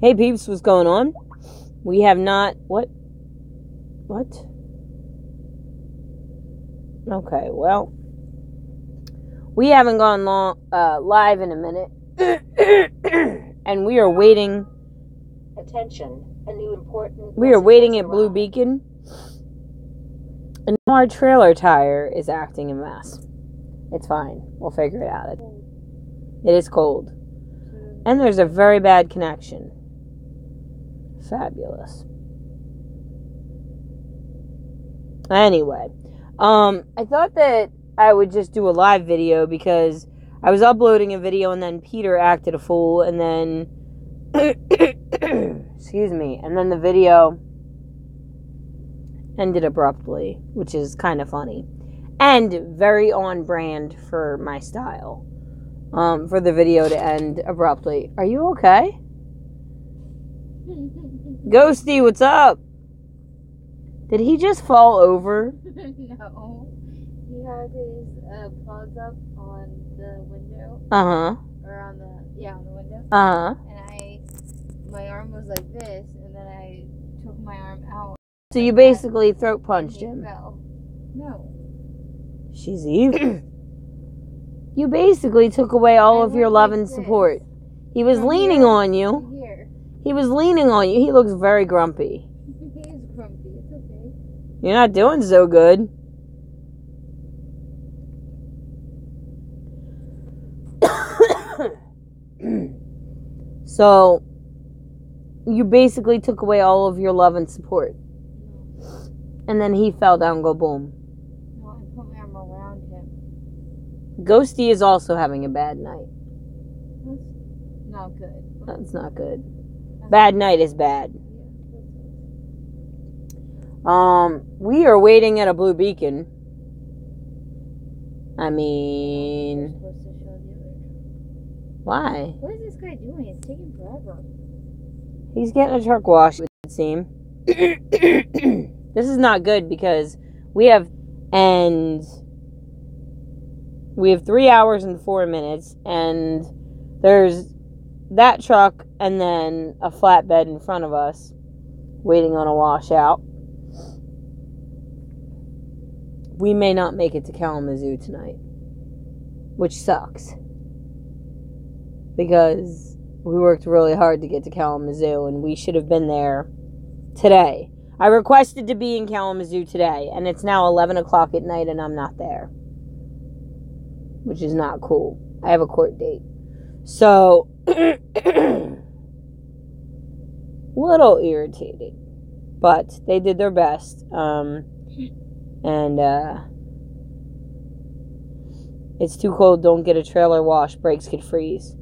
Hey peeps, what's going on? We have not... What? Okay, well... We haven't gone live in a minute. And we are waiting... Attention, a new important... We are waiting at Blue Beacon. And our trailer tire is acting a mess. It's fine. We'll figure it out. It is cold. And there's a very bad connection. Fabulous. Anyway, I thought that I would just do a live video because I was uploading a video and then Peter acted a fool and then excuse me, and then the video ended abruptly, which is kind of funny and very on brand for my style. For the video to end abruptly. Are you okay? Ghosty, what's up? Did he just fall over? No. He had his paws up on the window. Uh-huh. Or on the window. Uh-huh. And my arm was like this, and then I took my arm out. So you basically throat punched him. Fell. No. She's evil. You basically took away all of your love and support. He was leaning on you. Here. He was leaning on you. He looks very grumpy. He is grumpy. It's okay. You're not doing so good. So, you basically took away all of your love and support. And then he fell down, go boom. No, I put my arm around him. Ghosty is also having a bad night. That's not good. That's not good. Bad night is bad. We are waiting at a Blue Beacon. I mean... Why? What is this guy doing? It's taking forever. He's getting a truck wash, it would seem. This is not good because we have 3 hours and 4 minutes, and there's that truck and then a flatbed in front of us waiting on a washout. We may not make it to Kalamazoo tonight, which sucks because we worked really hard to get to Kalamazoo and we should have been there today. I requested to be in Kalamazoo today, and it's now 11 o'clock at night and I'm not there, which is not cool. I have a court date. So, little irritated, but they did their best. It's too cold, don't get a trailer wash, brakes could freeze.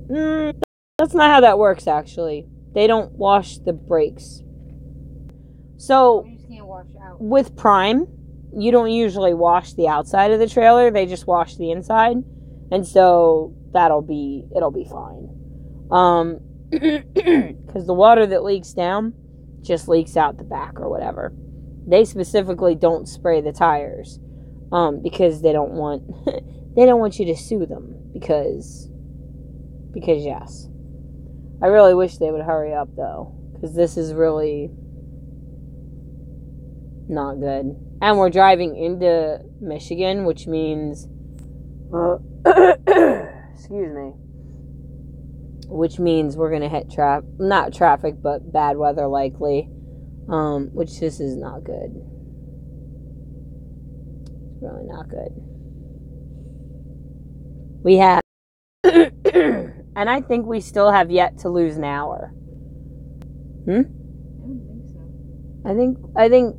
That's not how that works, actually. They don't wash the brakes. So, You just can't wash out. with Prime, you don't usually wash the outside of the trailer, they just wash the inside. And so, it'll be fine. Because the water that leaks down just leaks out the back or whatever. They specifically don't spray the tires. Because they don't want you to sue them. Because yes. I really wish they would hurry up though. Because this is really not good. And we're driving into Michigan, which means excuse me. Which means we're gonna hit not traffic, but bad weather likely. Which this is not good. It's really not good. We have and I think we still have yet to lose an hour. I don't think so. I think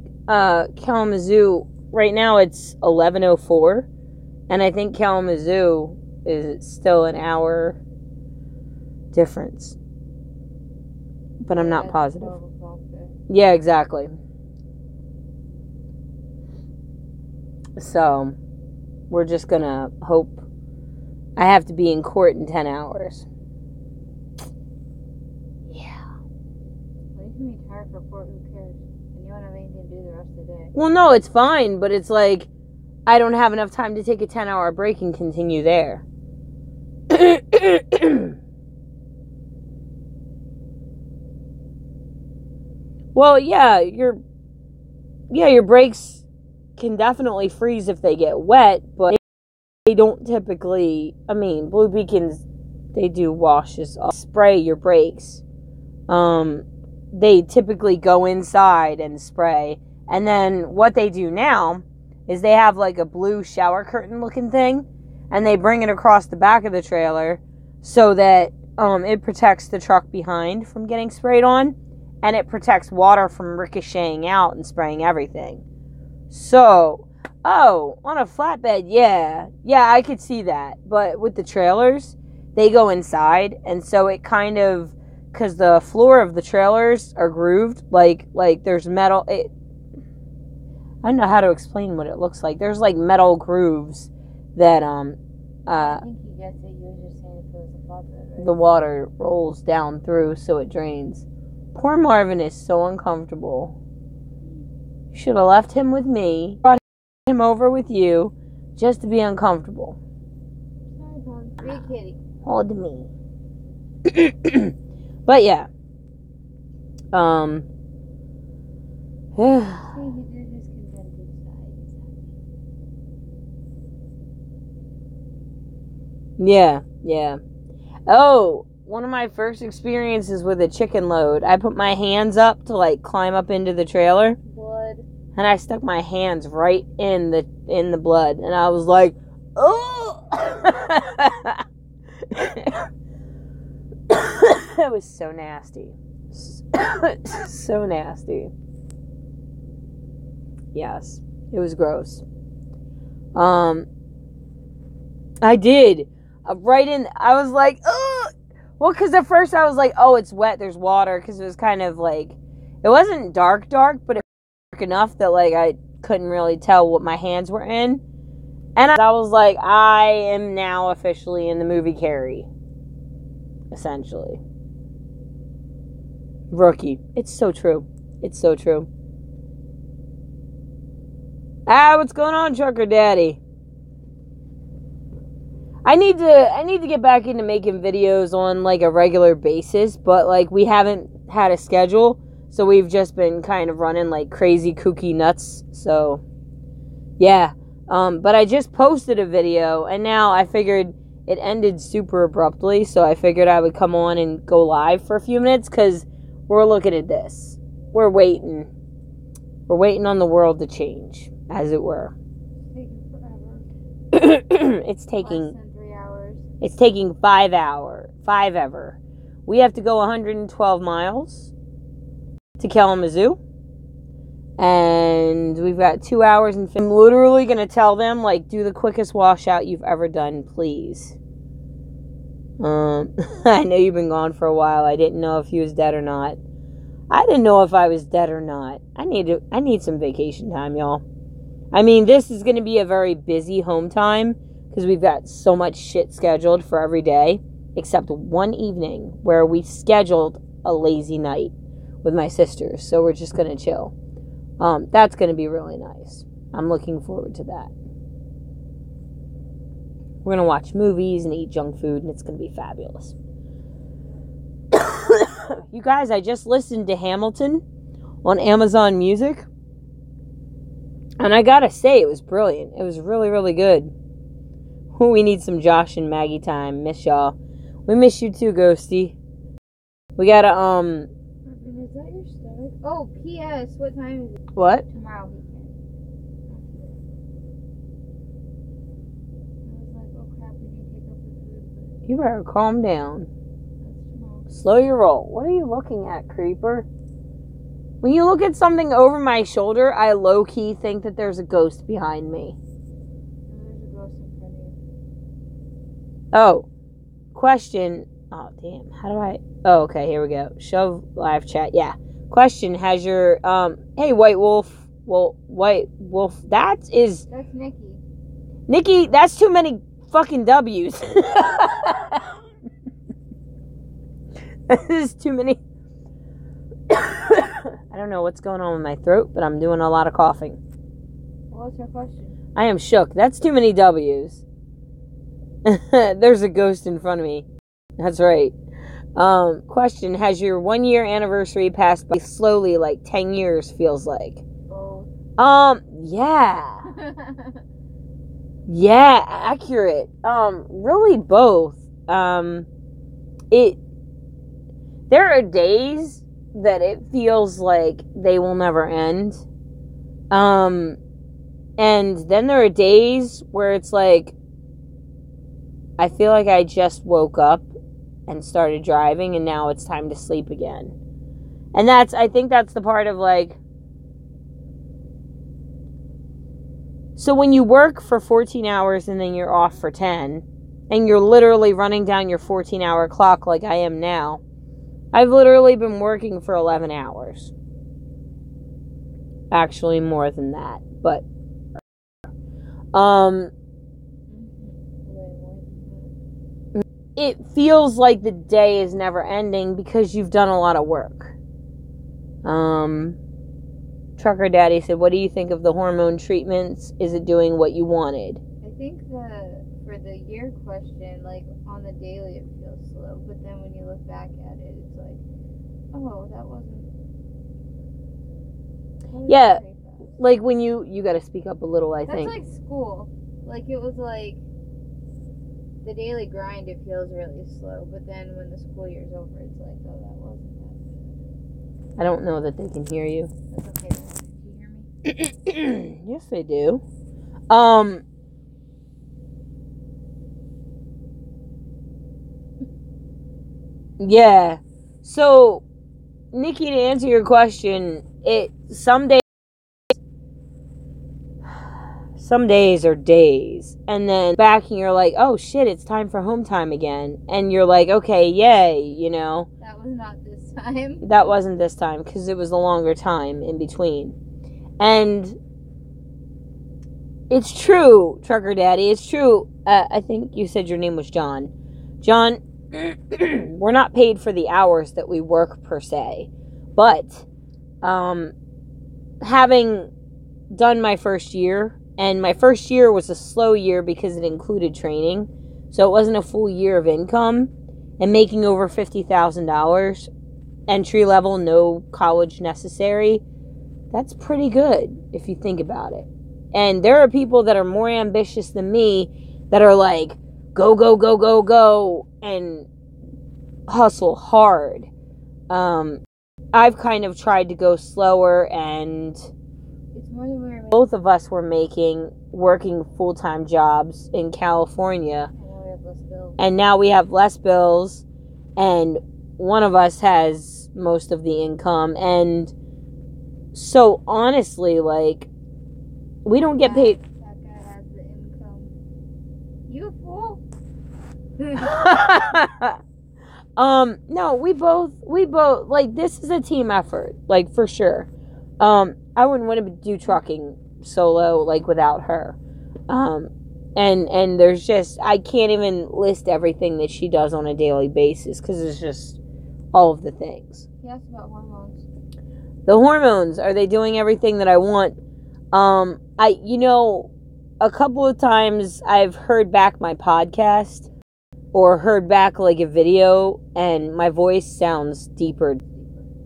Kalamazoo right now it's 11:04, and I think Kalamazoo is still an hour difference, but I'm not positive. Yeah, exactly. So we're just gonna hope. I have to be in court in 10 hours. Yeah. Well, you can be tired for court, who cares? And you won't have anything to do the rest of the day. Well, no, it's fine, but it's like I don't have enough time to take a 10-hour break and continue there. Well, yeah, your brakes can definitely freeze if they get wet, but they don't typically, I mean, Blue Beacons, they do washes off, spray your brakes. They typically go inside and spray. And then what they do now is they have like a blue shower curtain looking thing, and they bring it across the back of the trailer so that it protects the truck behind from getting sprayed on, and it protects water from ricocheting out and spraying everything. So, on a flatbed, yeah, I could see that. But with the trailers, they go inside, and so it kind of, because the floor of the trailers are grooved, like there's metal. I don't know how to explain what it looks like. There's like metal grooves that I think he gets it. You were just saying if it was a flatbed, right? The water rolls down through, so it drains. Poor Marvin is so uncomfortable. You should have left him with me. Brought him over with you just to be uncomfortable. Sorry, Mom. Big kitty. Hold me. But yeah. See, he did his contented side. Yeah. Oh, one of my first experiences with a chicken load, I put my hands up to like climb up into the trailer. Blood. And I stuck my hands right in the blood, and I was like, oh. That was so nasty. So nasty. Yes, it was gross. I did. I was like, oh. Well, because at first I was like, oh, it's wet, there's water, because it was kind of like, it wasn't dark, but it was dark enough that like I couldn't really tell what my hands were in. And I was like, I am now officially in the movie Carrie. Essentially. Rookie. It's so true. What's going on, Trucker Daddy? I need to get back into making videos on like a regular basis, but like we haven't had a schedule, so we've just been kind of running like crazy kooky nuts. So yeah. But I just posted a video, and now I figured it ended super abruptly, so I figured I would come on and go live for a few minutes, because we're looking at this. We're waiting on the world to change, as it were. It's taking forever. It's taking less than 3 hours. It's taking 5 hours. 5 ever. We have to go 112 miles to Kalamazoo. And we've got 2 hours and I'm literally going to tell them, like, do the quickest washout you've ever done, please. I know you've been gone for a while. I didn't know if you was dead or not. I didn't know if I was dead or not. I need some vacation time, y'all. I mean, this is going to be a very busy home time because we've got so much shit scheduled for every day, except one evening where we scheduled a lazy night with my sisters. So we're just going to chill. That's going to be really nice. I'm looking forward to that. We're going to watch movies and eat junk food, and it's going to be fabulous. You guys, I just listened to Hamilton on Amazon Music. And I gotta say, it was brilliant. It was really, really good. We need some Josh and Maggie time. Miss y'all. We miss you too, Ghosty. We gotta, Is that your stomach? Oh, P.S. What time is it? What? Tomorrow weekend. I was like, oh crap, we didn't take up the food. You better calm down. That's tomorrow. Slow your roll. What are you looking at, creeper? When you look at something over my shoulder, I low-key think that there's a ghost behind me. There's a ghost in front of you. Oh. Question. Oh, damn. How do I... Oh, okay. Here we go. Show live chat. Yeah. Question. Has your... Hey, White Wolf. Well, White Wolf. That's Nikki. Nikki, that's too many fucking W's. That is too many... I don't know what's going on with my throat, but I'm doing a lot of coughing. What's your question? I am shook. That's too many W's. There's a ghost in front of me. That's right. Question, has your 1 year anniversary passed by slowly like 10 years feels like? Both. Yeah. Yeah, accurate. Really both. There are days that it feels like they will never end. And then there are days where it's like, I feel like I just woke up and started driving and now it's time to sleep again. And I think that's the part of like, so when you work for 14 hours and then you're off for 10, and you're literally running down your 14-hour clock like I am now, I've literally been working for 11 hours. Actually, more than that. But, it feels like the day is never ending because you've done a lot of work. Trucker Daddy said, what do you think of the hormone treatments? Is it doing what you wanted? I think for the year question, like on the daily it feels slow, but then when you look back at it, it's like, oh, that wasn't yeah, like when you gotta speak up a little, I think. That's like school. Like it was like the daily grind, it feels really slow, but then when the school year's over, it's like, oh, that wasn't that. I don't know that they can hear you. That's okay. Do you hear me? Yes, they do. Yeah. So, Nikki, to answer your question, some days are days, and then back and you're like, oh shit, it's time for home time again, and you're like, okay, yay, you know. That was not this time. That wasn't this time because it was a longer time in between, and it's true, Trucker Daddy. It's true. I think you said your name was John. John, we're not paid for the hours that we work per se, but having done my first year, and my first year was a slow year because it included training, so it wasn't a full year of income, and making over $50,000, entry level, no college necessary, that's pretty good if you think about it. And there are people that are more ambitious than me that are like, go, go, go, go, go, and hustle hard. I've kind of tried to go slower, and it's more than we're both of us were working full-time jobs in California, and now we have less bills, and one of us has most of the income, and so honestly, like, we don't get paid. That guy has the income. You fool. No, we both, like, this is a team effort, like, for sure. I wouldn't want to do trucking solo, like, without her. And there's just, I can't even list everything that she does on a daily basis, because it's just all of the things. He asked about hormones. The hormones, are they doing everything that I want? A couple of times I've heard back my podcast, or heard back like a video, and my voice sounds deeper.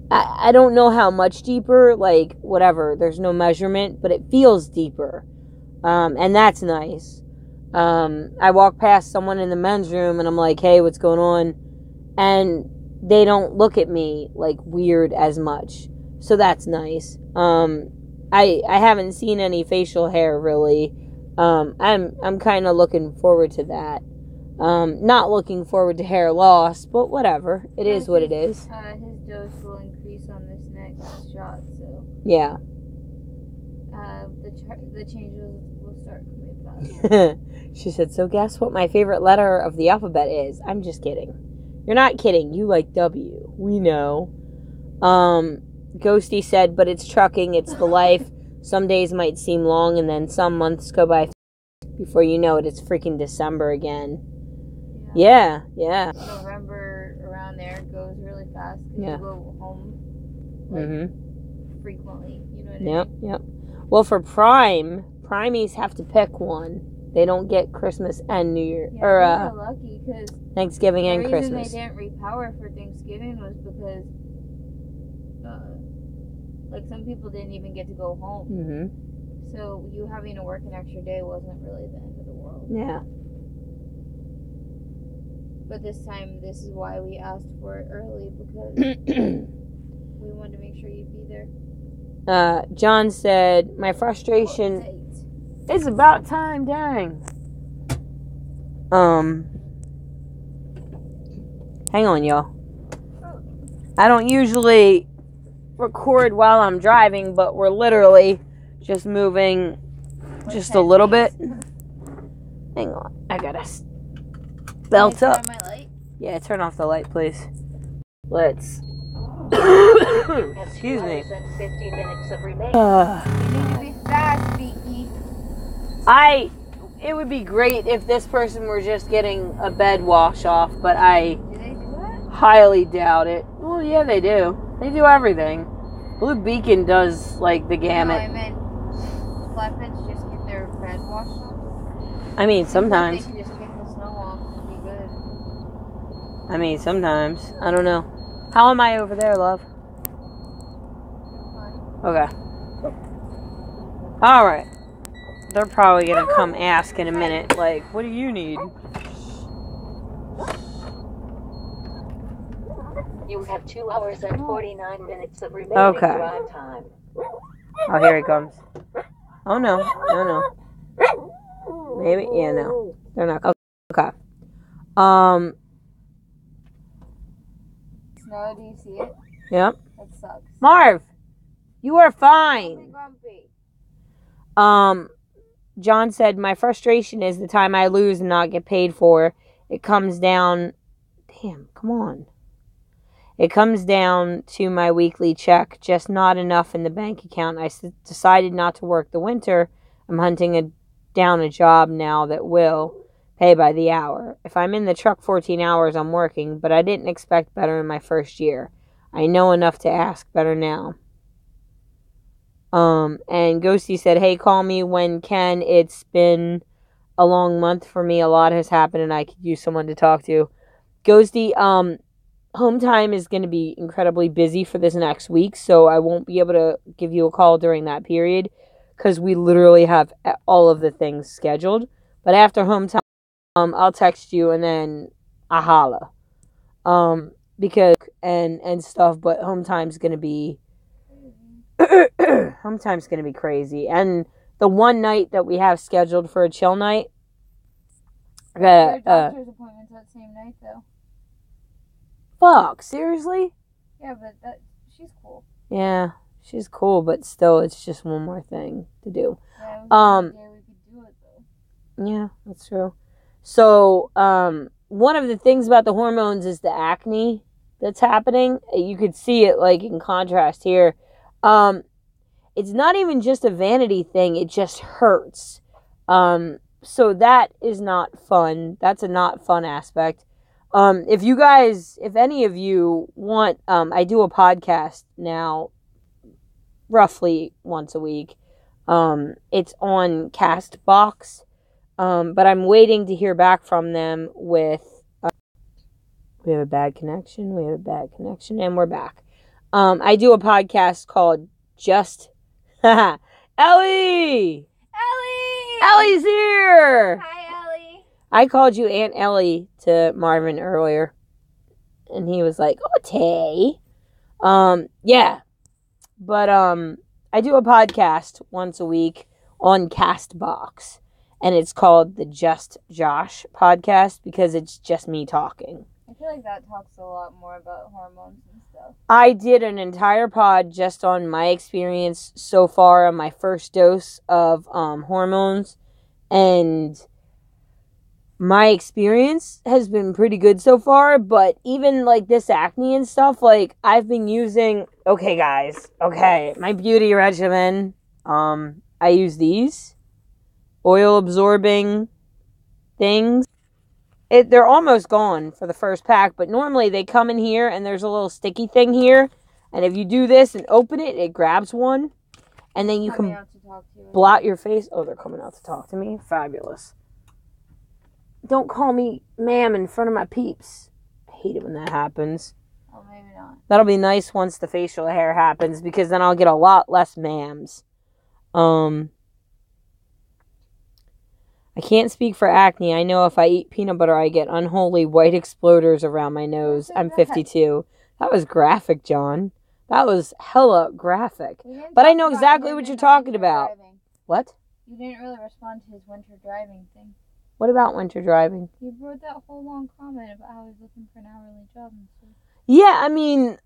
I don't know how much deeper, like, whatever, there's no measurement, but it feels deeper. And that's nice. I walk past someone in the men's room and I'm like, hey, what's going on? And they don't look at me like weird as much. So that's nice. I haven't seen any facial hair really. I'm kind of looking forward to that. Not looking forward to hair loss, but whatever. It is what it is. His dose will increase on this next shot, so yeah. The changes will start coming faster. She said, so guess what my favorite letter of the alphabet is? I'm just kidding. You're not kidding. You like W. We know. Ghosty said, but it's trucking. It's the life. Some days might seem long, and then some months go by. Before you know it, it's freaking December again. Yeah. November, around there, goes really fast. Yeah. You go home frequently. You know what I mean? Yep. Well, for Primies have to pick one. They don't get Christmas and New Year. Yeah, or they were lucky because Thanksgiving the and reason Christmas. they didn't repower for Thanksgiving was because, like, some people didn't even get to go home. Mm-hmm. So you having to work an extra day wasn't really the end of the world. Yeah. But this time, this is why we asked for it early, because we wanted to make sure you'd be there. John said, my frustration... It's about time, dang. Hang on, y'all. I don't usually record while I'm driving, but we're literally just moving just a little bit. Hang on. I gotta belt up. Turn on my light? Yeah, turn off the light, please. Let's... Excuse me. 50 minutes of remaining. You need to be fast, Beaky. It would be great if this person were just getting a bed wash off, but I Do they do that? highly doubt it. Well, yeah, they do. They do everything. Blue Beacon does, like, the No, gamut. I meant flatbeds just get their bed washed off. I mean, sometimes. They can just kick the snow off and be good. I mean, sometimes. I don't know. How am I over there, love? Okay. Alright. They're probably gonna come ask in a minute, like, what do you need? You have 2 hours and 49 minutes of remaining drive time. Oh, here he comes. Oh, no. No. Maybe? Yeah, no. They're not. Okay. Snow, do you see it? Yep. That sucks. Marv! You are fine. Grumpy. John said, my frustration is the time I lose and not get paid for. It comes down... Damn, come on. It comes down to my weekly check, just not enough in the bank account. I decided not to work the winter. I'm hunting down a job now that will pay by the hour. If I'm in the truck 14 hours, I'm working, but I didn't expect better in my first year. I know enough to ask better now. And Ghosty said, hey, call me when can. It's been a long month for me. A lot has happened and I could use someone to talk to. Ghosty, home time is going to be incredibly busy for this next week, so I won't be able to give you a call during that period because we literally have all of the things scheduled. But after home time, I'll text you and then I holla. Because, and stuff, but home time's going to be hometime's going to be crazy. And the one night that we have scheduled for a chill night, Your doctor's appointment's that same night, though. Fuck, seriously? Yeah, but she's cool. Yeah, she's cool, but still, it's just one more thing to do. Yeah, it was the day we could do it, though. Yeah, that's true. So, one of the things about the hormones is the acne that's happening. You could see it, like, in contrast here. It's not even just a vanity thing. It just hurts. So that is not fun. That's a not fun aspect. If any of you want, I do a podcast now, roughly once a week. It's on Castbox. But I'm waiting to hear back from them with, we have a bad connection, and we're back. I do a podcast called Just, Ellie! Ellie's here! Hi, Ellie! I called you Aunt Ellie to Marvin earlier, and he was like, oh, Tay. Yeah. But, I do a podcast once a week on Castbox, and it's called the Just Josh podcast because it's just me talking. I feel like that talks a lot more about hormones and stuff. I did an entire pod just on my experience so far on my first dose of hormones, and my experience has been pretty good so far, but even like this acne and stuff, like I've been using, my beauty regimen, I use these oil absorbing things. They're almost gone for the first pack, but normally they come in here and there's a little sticky thing here, and if you do this and open it, it grabs one, and then you Coming can out to talk to you. blot your face. Oh, they're coming out to talk to me? Fabulous. Don't call me ma'am in front of my peeps. I hate it when that happens. Oh, maybe not. That'll be nice once the facial hair happens, because then I'll get a lot less ma'ams. I can't speak for acne. I know if I eat peanut butter, I get unholy white exploders around my nose. I'm 52. That was graphic, John. That was hella graphic. But I know exactly what you're talking about. What? You didn't really respond to his winter driving thing. What about winter driving? He wrote that whole long comment about how he's looking for an hourly job and stuff. Yeah, I mean,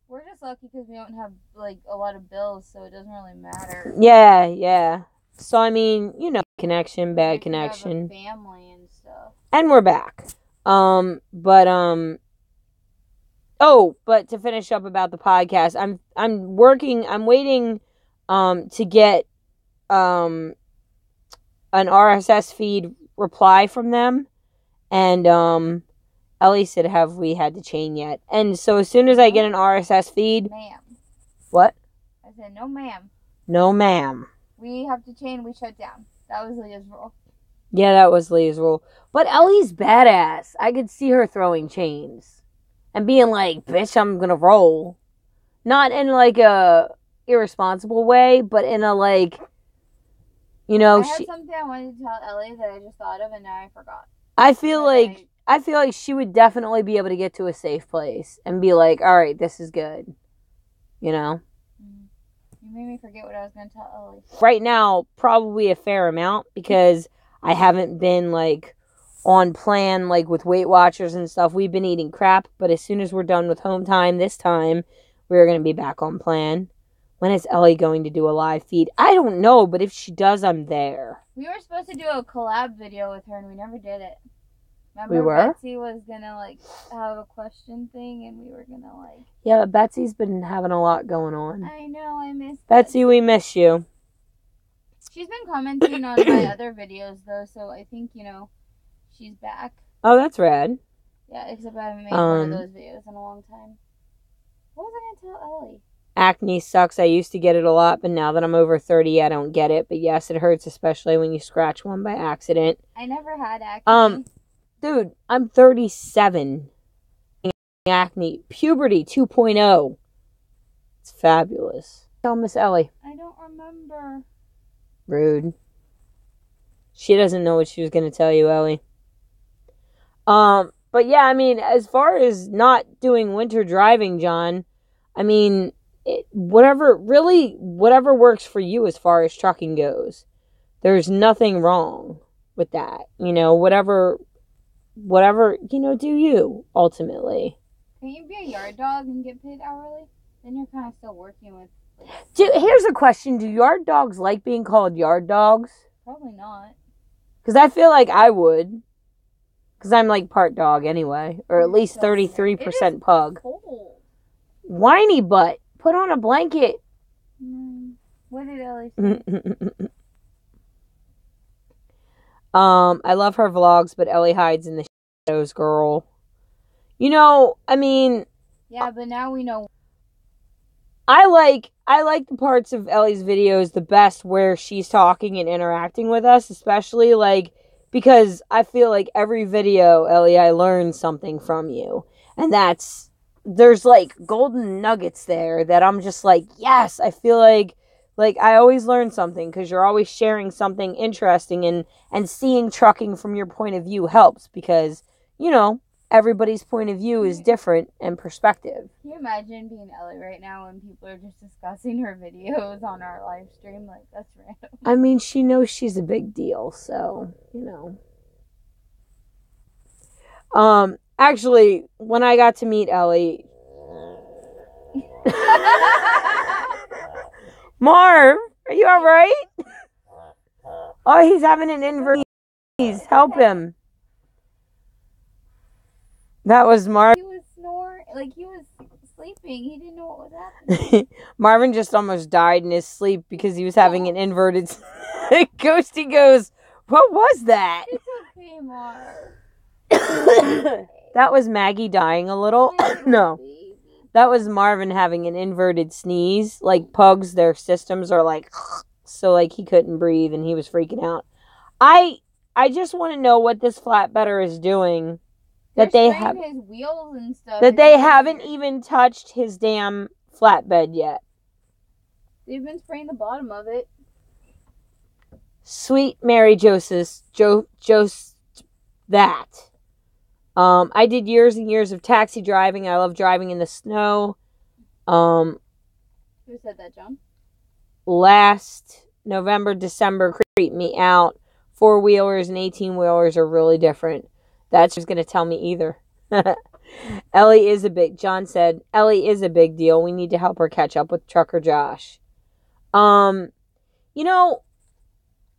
We're just lucky because we don't have, like, a lot of bills, so it doesn't really matter. Yeah. So, I mean, you know, connection, bad connection. Have a family and stuff. And we're back. But to finish up about the podcast, I'm waiting, to get, an RSS feed reply from them. And, Ellie said, have we had the chain yet? And so as soon as I get an RSS feed... Ma'am. What? I said, no ma'am. No ma'am. We have to chain, we shut down. That was Leah's rule. Yeah, that was Leah's rule. But Ellie's badass. I could see her throwing chains. And being like, bitch, I'm gonna roll. Not in like a irresponsible way, but in a like, you know... I had something I wanted to tell Ellie that I just thought of and now I forgot. I feel like she would definitely be able to get to a safe place and be like, all right, this is good. You know? You made me forget what I was going to tell Ellie. Right now, probably a fair amount, because I haven't been, like, on plan, like, with Weight Watchers and stuff. We've been eating crap, but as soon as we're done with home time this time, we're going to be back on plan. When is Ellie going to do a live feed? I don't know, but if she does, I'm there. We were supposed to do a collab video with her, and we never did it. Remember, we were? Betsy was gonna, like, have a question thing, and we were gonna, like... Yeah, but Betsy's been having a lot going on. I know, I miss Betsy, we miss you. She's been commenting on my other videos, though, so I think, you know, she's back. Oh, that's rad. Yeah, except I haven't made one of those videos in a long time. What was I gonna tell Ellie? Acne sucks. I used to get it a lot, but now that I'm over 30, I don't get it. But yes, it hurts, especially when you scratch one by accident. I never had acne. Dude, I'm 37. Acne. Puberty 2.0. It's fabulous. Tell Miss Ellie. I don't remember. Rude. She doesn't know what she was going to tell you, Ellie. But yeah, I mean, as far as not doing winter driving, John, I mean, whatever works for you as far as trucking goes. There's nothing wrong with that. You know, whatever, you know, do you, ultimately. Can you be a yard dog and get paid hourly? Then you're kind of still working with... Here's a question. Do yard dogs like being called yard dogs? Probably not. Because I feel like I would. Because I'm like part dog anyway. Or at least 33% pug. Cold. Whiny butt. Put on a blanket. What did Ellie say? I love her vlogs, but Ellie hides in the shadows, girl. You know, I mean... Yeah, but now we know. I like the parts of Ellie's videos the best where she's talking and interacting with us, especially, like, because I feel like every video, Ellie, I learn something from you. And there's, like, golden nuggets there that I'm just like, yes, I feel like I always learn something, because you're always sharing something interesting, and seeing trucking from your point of view helps, because, you know, everybody's point of view is different and perspective. Can you imagine being Ellie right now when people are just discussing her videos on our live stream? Like, that's random. I mean, she knows she's a big deal, so, you know. Actually, when I got to meet Ellie... Marv, are you alright? Oh, he's having an inversion. Please, help him. That was Marv. He was snoring, like he was sleeping. He didn't know what was happening. Marvin just almost died in his sleep because he was having an inverted... Ghosty goes, what was that? It's okay, Marv. That was Maggie dying a little. No. That was Marvin having an inverted sneeze. Like, pugs, their systems are like, so, like, he couldn't breathe and he was freaking out. I just want to know what this flatbedder is doing. They're That they spraying have, his wheels and stuff. that they haven't even touched his damn flatbed yet. They've been spraying the bottom of it. Sweet Mary Joseph, that. I did years and years of taxi driving. I love driving in the snow. Who said that, John? Last November, December creeped me out. 4-wheelers and 18-wheelers are really different. That's just going to tell me either. John said, Ellie is a big deal. We need to help her catch up with Trucker Josh. You know,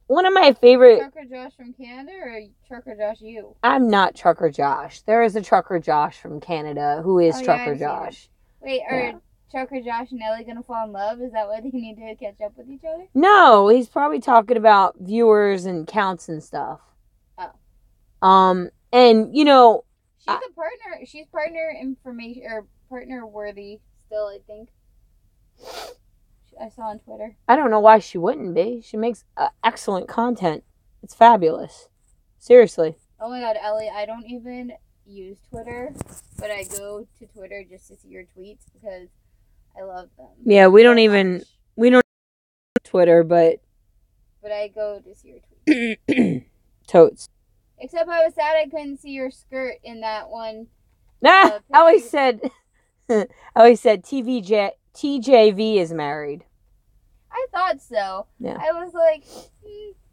one of my favorite... Trucker Josh from Canada or Trucker Josh you? I'm not Trucker Josh. There is a Trucker Josh from Canada who is Trucker Josh. Wait, are Trucker Josh and Ellie going to fall in love? Is that why they need to catch up with each other? No, he's probably talking about viewers and counts and stuff. Oh. And, you know... She's a partner. She's partner information, or partner worthy still, I think. I saw on Twitter. I don't know why she wouldn't be. She makes excellent content. It's fabulous. Seriously. Oh my god, Ellie, I don't even use Twitter, but I go to Twitter just to see your tweets because I love them. Yeah, we don't Twitter, but I go to see your tweets. Totes. Except I was sad I couldn't see your skirt in that one. Ellie said TJV is married. I thought so. Yeah. I was like,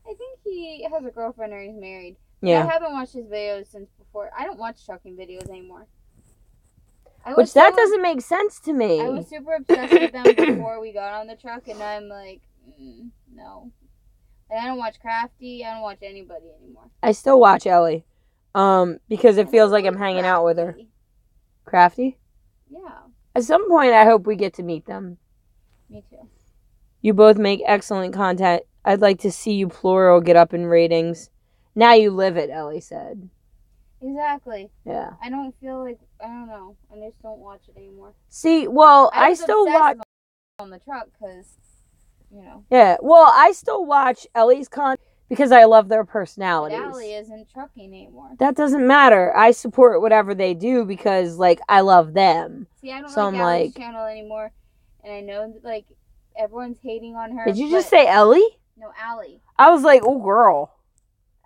I think he has a girlfriend or he's married. Yeah. I haven't watched his videos since before. I don't watch trucking videos anymore. That doesn't make sense to me. I was super obsessed with them before we got on the truck, and I'm like, no. Like, I don't watch Crafty. I don't watch anybody anymore. I still watch Ellie, because it feels like I'm hanging out with her. Crafty? Yeah. At some point, I hope we get to meet them. Me too. You both make excellent content. I'd like to see you plural get up in ratings. Now you live it, Ellie said. Exactly. Yeah. I don't feel like, I don't know. I just don't watch it anymore. See, well, I still watch on the truck because, you know. Yeah, well, I still watch Ellie's content because I love their personalities. But Ellie isn't trucking anymore. That doesn't matter. I support whatever they do because, like, I love them. See, I don't so like I'm Ellie's like, channel anymore, and I know that, like, everyone's hating on her. Did you just say Ellie? No, Allie. I was like, oh, girl.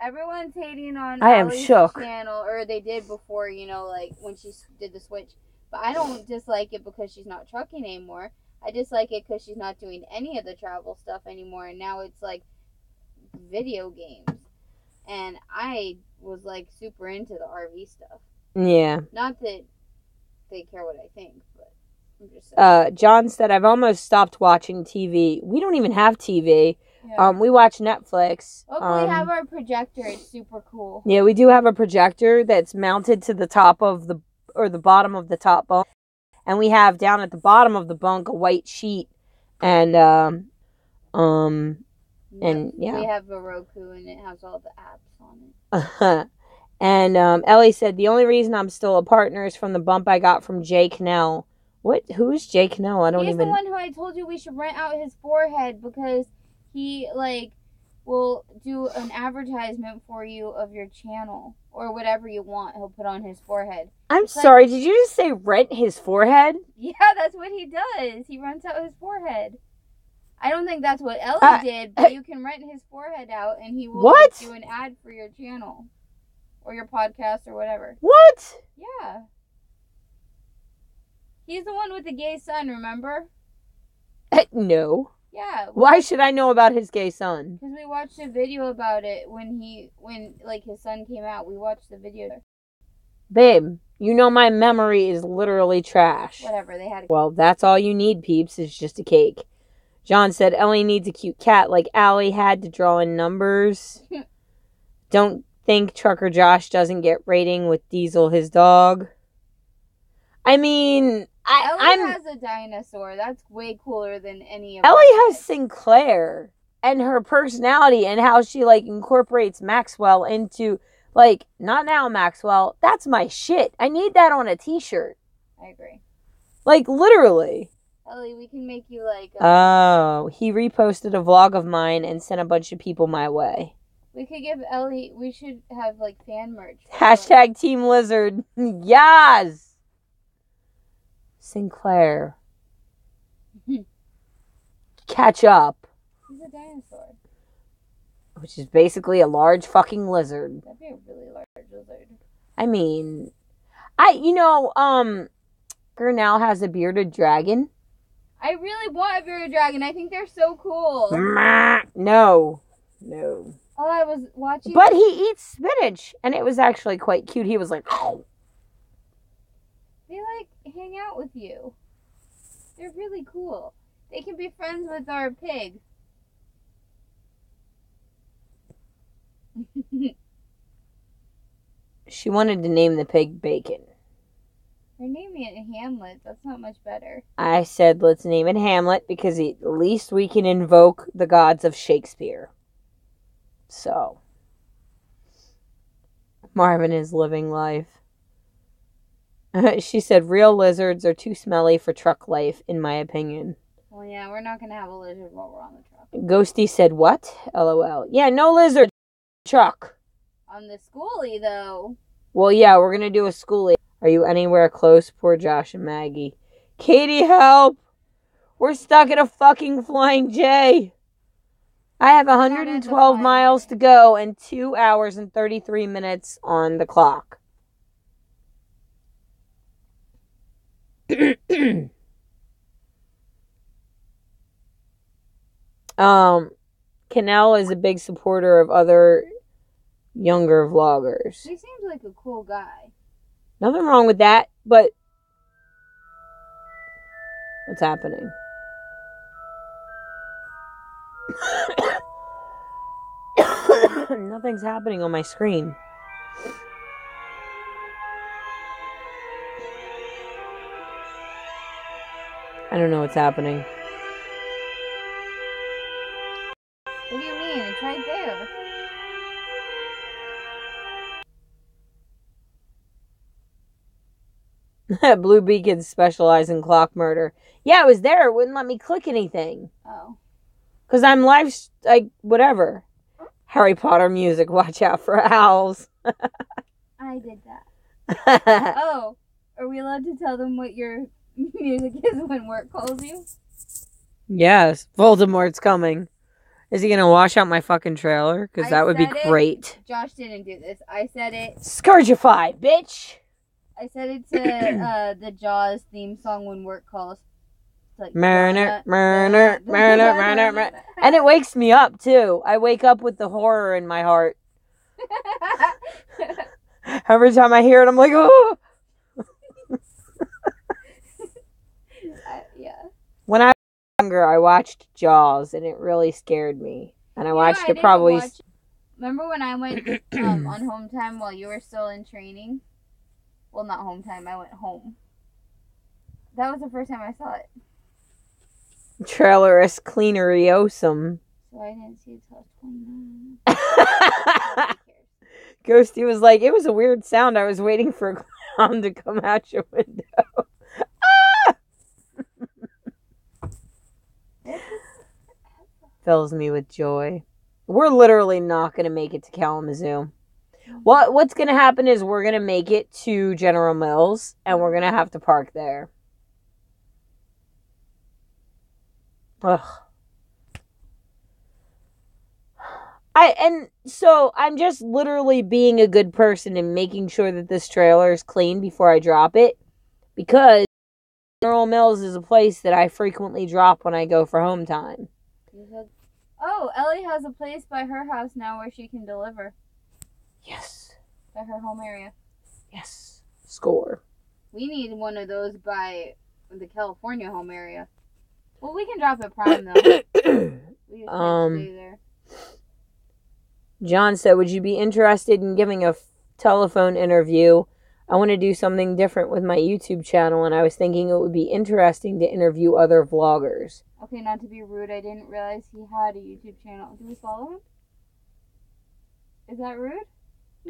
Everyone's hating on I am Allie's shook. channel, or they did before, you know, like, when she did the switch. But I don't dislike it because she's not trucking anymore. I dislike it because she's not doing any of the travel stuff anymore, and now it's, like, video games. And I was, like, super into the RV stuff. Yeah. Not that they care what I think, but I'm just saying. John said, I've almost stopped watching TV. We don't even have TV. Yeah. We watch Netflix. We have our projector. It's super cool. Yeah, we do have a projector that's mounted to the top of the bottom of the top bunk. And we have down at the bottom of the bunk a white sheet. And, yeah. We have a Roku and it has all the apps on it. And Ellie said, the only reason I'm still a partner is from the bump I got from Jay Cannell. Who is Jay Cannell? He's the one who I told you we should rent out his forehead because he, like, will do an advertisement for you of your channel or whatever you want. He'll put on his forehead. I'm sorry, did you just say rent his forehead? Yeah, that's what he does. He rents out his forehead. I don't think that's what Ellie did, but you can rent his forehead out and he will do an ad for your channel or your podcast or whatever. What? Yeah. He's the one with the gay son, remember? No. Yeah. Why should I know about his gay son? Because we watched a video about it when his son came out. We watched the video. Babe, you know my memory is literally trash. Whatever, they had a... Well, that's all you need, Peeps, is just a cake. John said, Ellie needs a cute cat like Allie had to draw in numbers. Don't think Trucker Josh doesn't get rating with Diesel, his dog. I mean... Ellie has a dinosaur. That's way cooler than any of Ellie has Sinclair and her personality and how she, like, incorporates Maxwell into, like, not now, Maxwell. That's my shit. I need that on a t-shirt. I agree. Like, literally. Ellie, we can make you like... Oh, he reposted a vlog of mine and sent a bunch of people my way. We could give Ellie... We should have, like, fan merch. Hashtag Team Lizard. Yes! Sinclair. Catch up. He's a dinosaur. Which is basically a large fucking lizard. That'd be a really large lizard. I mean... Gurnell has a bearded dragon. I really want a bearded dragon. I think they're so cool. No. Oh, I was watching... But he eats spinach, and it was actually quite cute. He was like... They, like, hang out with you. They're really cool. They can be friends with our pig. She wanted to name the pig Bacon. They're naming it Hamlet. That's not much better. I said, let's name it Hamlet, because at least we can invoke the gods of Shakespeare. So, Marvin is living life. She said, real lizards are too smelly for truck life, in my opinion. Well, yeah, we're not going to have a lizard while we're on the truck. Ghosty said, what? LOL. Yeah, no lizard truck. On the schoolie, though. Well, yeah, we're going to do a schoolie. Are you anywhere close? Poor Josh and Maggie. Katie, help! We're stuck in a fucking Flying J. I have 112 miles to go and 2 hours and 33 minutes on the clock. Canal is a big supporter of other younger vloggers. He seems like a cool guy. Nothing wrong with that, but what's happening? Nothing's happening on my screen. I don't know what's happening. What do you mean? It's right there. Blue Beacons specialize in clock murder. Yeah, it was there. It wouldn't let me click anything. Oh. Because I'm live, whatever. Harry Potter music, watch out for owls. I did that. Oh, are we allowed to tell them what your music is when work calls you? Yes, Voldemort's coming. Is he going to wash out my fucking trailer? Because that would be great. Josh didn't do this. I said it. Scourgify, bitch! I said it to the Jaws theme song when work calls. Like, Murner. And it wakes me up, too. I wake up with the horror in my heart. Every time I hear it, I'm like, oh! Yeah. When I was younger, I watched Jaws, and it really scared me. And I watched it probably... Remember when I went on home time while you were still in training? Well, not home time. I went home. That was the first time I saw it. Trailer is cleaneriosum. So I didn't see it till I was 29. Ghosty was like, it was a weird sound. I was waiting for a clown to come out your window. Fills me with joy. We're literally not going to make it to Kalamazoo. What's going to happen is we're going to make it to General Mills, and we're going to have to park there. Ugh. So I'm just literally being a good person and making sure that this trailer is clean before I drop it, because General Mills is a place that I frequently drop when I go for home time. Oh, Ellie has a place by her house now where she can deliver. Yes. By her home area. Yes. Score. We need one of those by the California home area. Well, we can drop at Prime, though. We just can't stay there. John said, would you be interested in giving a telephone interview? I want to do something different with my YouTube channel, and I was thinking it would be interesting to interview other vloggers. Okay, not to be rude, I didn't realize he had a YouTube channel. Do we follow him? Is that rude?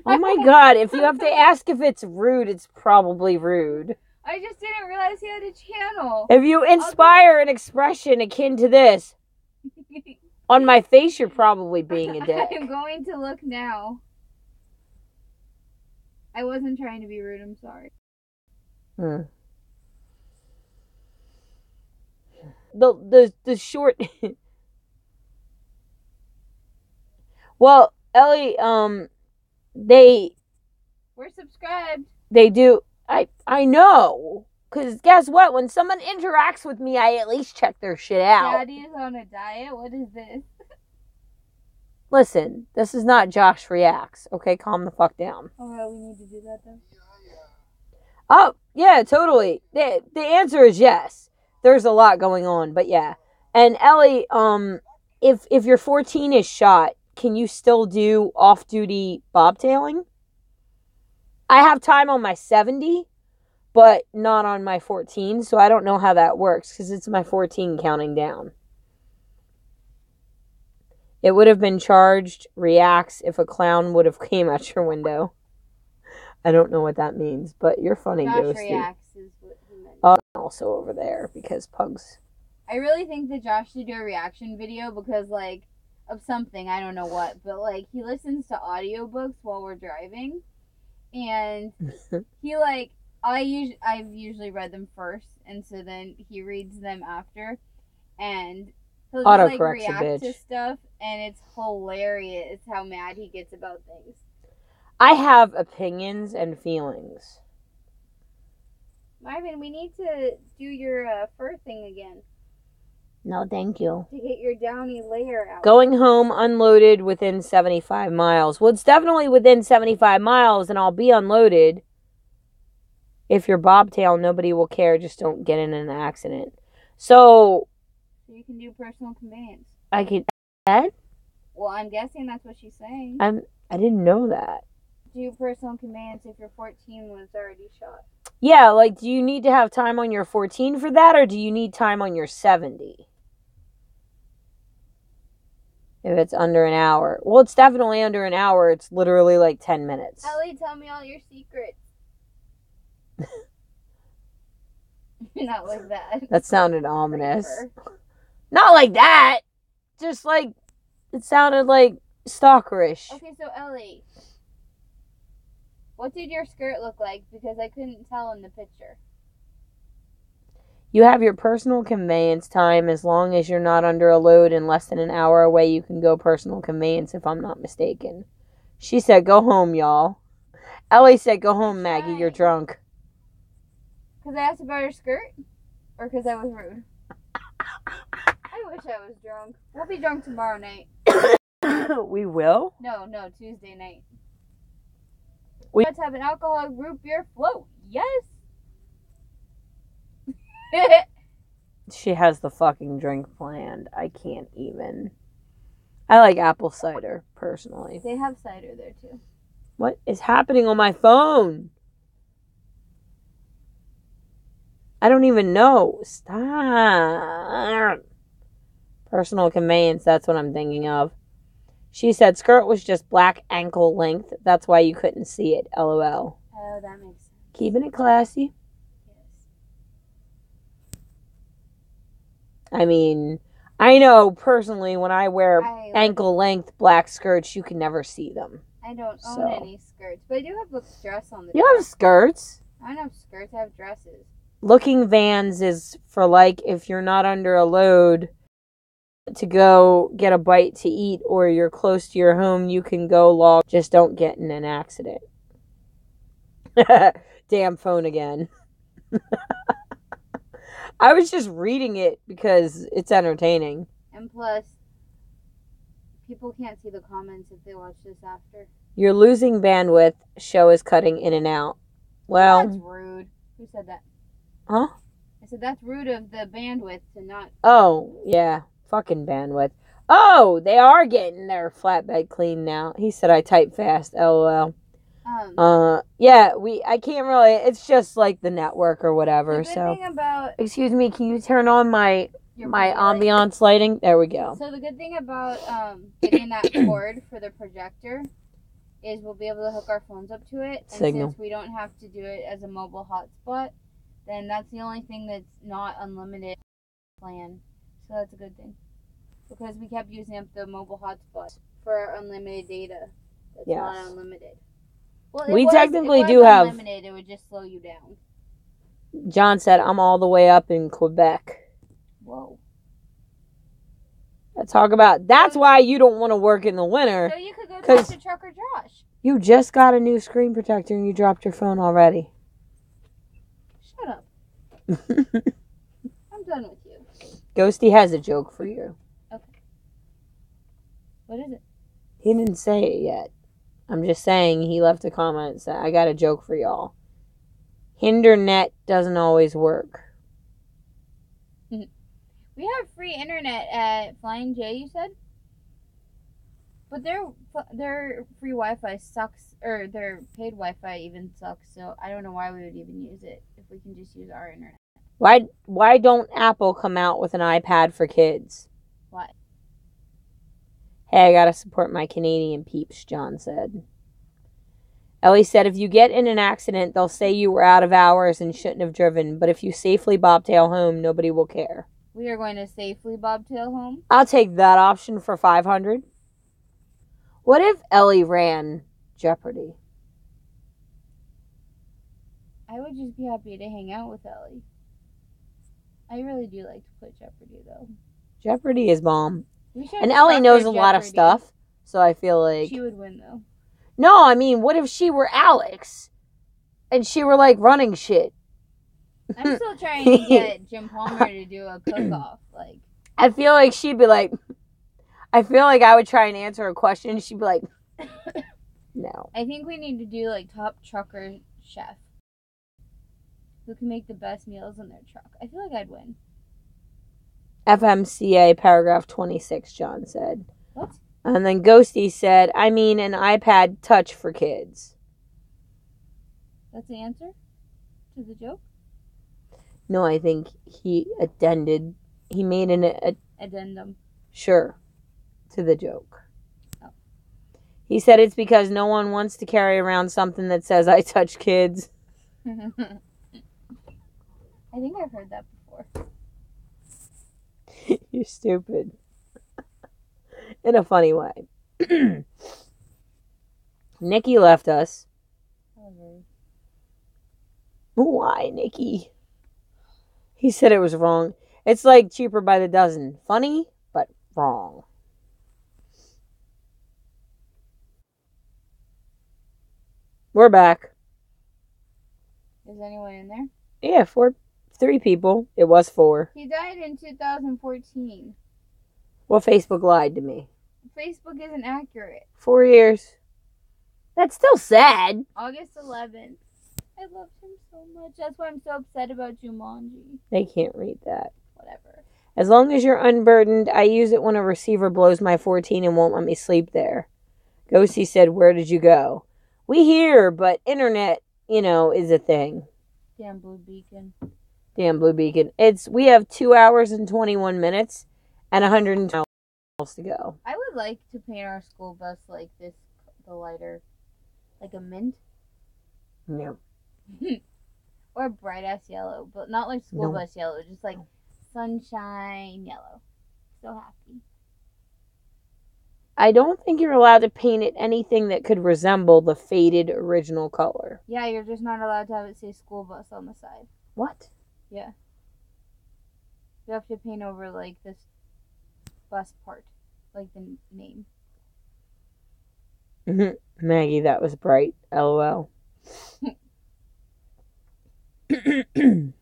Oh my god, if you have to ask if it's rude, it's probably rude. I just didn't realize he had a channel. If you inspire an expression akin to this on my face, you're probably being a dick. I'm going to look now. I wasn't trying to be rude, I'm sorry. The short well, Ellie, We're subscribed. they do. I know, because guess what? When someone interacts with me, I at least check their shit out. Daddy is on a diet? What is this? Listen, this is not Josh Reacts, okay? Calm the fuck down. Oh, well, we need to do that then? Oh, yeah, totally. The answer is yes. There's a lot going on, but yeah. And Ellie, if your 14 is shot, can you still do off-duty bobtailing? I have time on my 70, but not on my 14, so I don't know how that works, because it's my 14 counting down. It would have been charged reacts if a clown would have came at your window. I don't know what that means, but you're funny, Josh Ghosty. Reacts is what he meant. Oh, also over there, because pugs. I really think that Josh should do a reaction video because, like, of something, I don't know what, but, like, he listens to audiobooks while we're driving, and he, like, I've usually read them first, and so then he reads them after, and he'll just, like, react to stuff, and it's hilarious how mad he gets about things. I have opinions and feelings. Marvin, we need to do your fur thing again. No, thank you. To get your downy layer out. Going home unloaded within 75 miles. Well, it's definitely within 75 miles, and I'll be unloaded. If you're bobtail, nobody will care. Just don't get in an accident. So you can do personal conveyance. I can add? Well, I'm guessing that's what she's saying. I didn't know that. Do personal conveyance if your 14 was already shot. Yeah, like, do you need to have time on your 14 for that, or do you need time on your 70? If it's under an hour. Well, it's definitely under an hour. It's literally like 10 minutes. Ellie, tell me all your secrets. Not like that. That sounded ominous. Not like that. Just like, it sounded like stalkerish. Okay, so Ellie, what did your skirt look like? Because I couldn't tell in the picture. You have your personal conveyance time as long as you're not under a load and less than an hour away. You can go personal conveyance if I'm not mistaken. She said, go home, y'all. Ellie said, go home, Maggie. You're drunk. Because I asked about her skirt? Or because I was rude? I wish I was drunk. We'll be drunk tomorrow night. We will? No, Tuesday night. Let's have an alcoholic root beer float. Yes! She has the fucking drink planned. I can't even. I like apple cider, personally. They have cider there, too. What is happening on my phone? I don't even know. Stop. Personal conveyance, that's what I'm thinking of. She said skirt was just black ankle length. That's why you couldn't see it. LOL. Oh, that makes sense. Keeping it classy. Yes. I mean, I know personally when I wear ankle length black skirts, you can never see them. I don't own any skirts, but I do have a dress on the You have skirts? I don't have skirts, I have dresses. Looking Vans is for, like, if you're not under a load to go get a bite to eat or you're close to your home, you can go log. Just don't get in an accident. Damn phone again. I was just reading it because it's entertaining. And plus, people can't see the comments if they watch this after. You're losing bandwidth. Show is cutting in and out. Well, that's rude. Who said that? Huh? I said that's rude of the bandwidth to not. Oh, yeah. Fucking bandwidth. Oh, they are getting their flatbed clean now. He said I type fast. LOL. Yeah, I can't really. It's just like the network or whatever. The good thing about, excuse me, can you turn on my ambiance lighting? There we go. So the good thing about getting that cord for the projector is we'll be able to hook our phones up to it. And Signal. Since we don't have to do it as a mobile hotspot, then that's the only thing that's not unlimited plan. So that's a good thing. Because we kept using up the mobile hotspot for unlimited data. That's not unlimited. Well, we technically do have unlimited. It would just slow you down. John said, I'm all the way up in Quebec. Whoa. That's why you don't want to work in the winter. So you could go talk to Trucker Josh. You just got a new screen protector and you dropped your phone already. Shut up. I'm done with you. Ghosty has a joke for you. Okay. What is it? He didn't say it yet. I'm just saying he left a comment and said, I got a joke for y'all. Hindernet doesn't always work. We have free internet at Flying J, you said? But their free Wi-Fi sucks, or their paid Wi-Fi even sucks, so I don't know why we would even use it if we can just use our internet. Why don't Apple come out with an iPad for kids? Why? Hey, I gotta support my Canadian peeps, John said. Ellie said, if you get in an accident, they'll say you were out of hours and shouldn't have driven, but if you safely bobtail home, nobody will care. We are going to safely bobtail home? I'll take that option for $500. What if Ellie ran Jeopardy? I would just be happy to hang out with Ellie. I really do like to play Jeopardy, though. Jeopardy is bomb. And Ellie knows a lot of stuff, so I feel like... She would win, though. No, I mean, what if she were Alex? And she were, like, running shit? I'm still trying to get Jim Palmer to do a cook-off. Like, I feel like she'd be like... I feel like I would try and answer a question, and she'd be like... No. I think we need to do, like, top trucker chef. Who can make the best meals in their truck. I feel like I'd win. FMCA paragraph 26, John said. What? And then Ghosty said, I mean an iPad Touch for kids. That's the answer to the joke? No, I think he made an addendum. Sure, to the joke. Oh. He said it's because no one wants to carry around something that says, I touch kids. I think I've heard that before. You're stupid. In a funny way. Nikki left us. Okay. Why, Nikki? He said it was wrong. It's like Cheaper by the Dozen. Funny, but wrong. We're back. Is anyone in there? Yeah, 3 people. It was 4. He died in 2014. Well, Facebook lied to me. Facebook isn't accurate. 4 years. That's still sad. August 11th. I loved him so much. That's why I'm so upset about Jumanji. They can't read that. Whatever. As long as you're unburdened, I use it when a receiver blows my 14 and won't let me sleep there. Ghosty said, where did you go? We hear, but internet, is a thing. Damn Blue Beacon. We have 2 hours and 21 minutes and 110 miles to go. I would like to paint our school bus like this, the lighter, like a mint. No. Or a bright ass yellow, but not like school bus yellow, just like sunshine yellow. So happy. I don't think you're allowed to paint it anything that could resemble the faded original color. Yeah, you're just not allowed to have it say school bus on the side. What? Yeah. You have to paint over like this bus part, like the name. Maggie, that was bright. LOL. You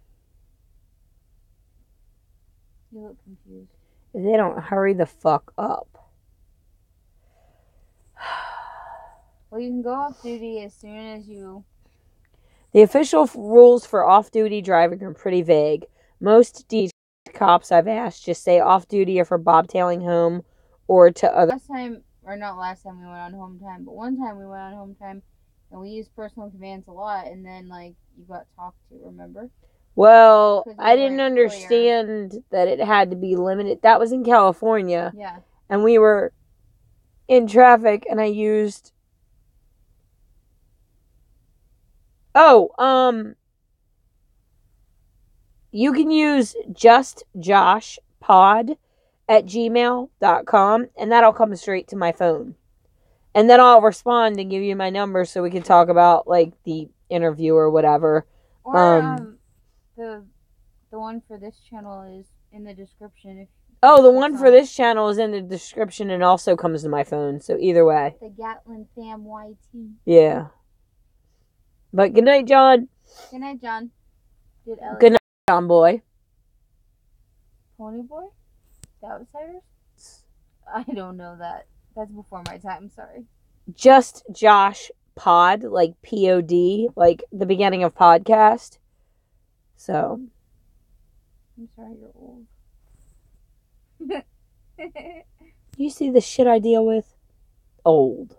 look confused. If they don't hurry the fuck up. Well, you can go off duty as soon as you... The official rules for off-duty driving are pretty vague. Most cops I've asked just say off-duty or for bobtailing home or to other... Not last time we went on home time, but one time we went on home time and we used personal conveyance a lot, and then, you got talked to, remember? Well, I didn't understand that it had to be limited. That was in California. Yeah. And we were in traffic, and I used... you can use justjoshpod@gmail.com, and that'll come straight to my phone. And then I'll respond and give you my number so we can talk about, like, the interview or whatever. Or, the one for this channel is in the description. The one for this channel is in the description and also comes to my phone. So either way. The Gatlin Fam YT. Yeah. But good night, John. Good night, John. Good night, John Boy. Pony Boy? The Outsiders? I don't know that. That's before my time, sorry. Just Josh Pod, like Pod, like the beginning of podcast. So. I'm sorry, you're old. You see the shit I deal with? Old.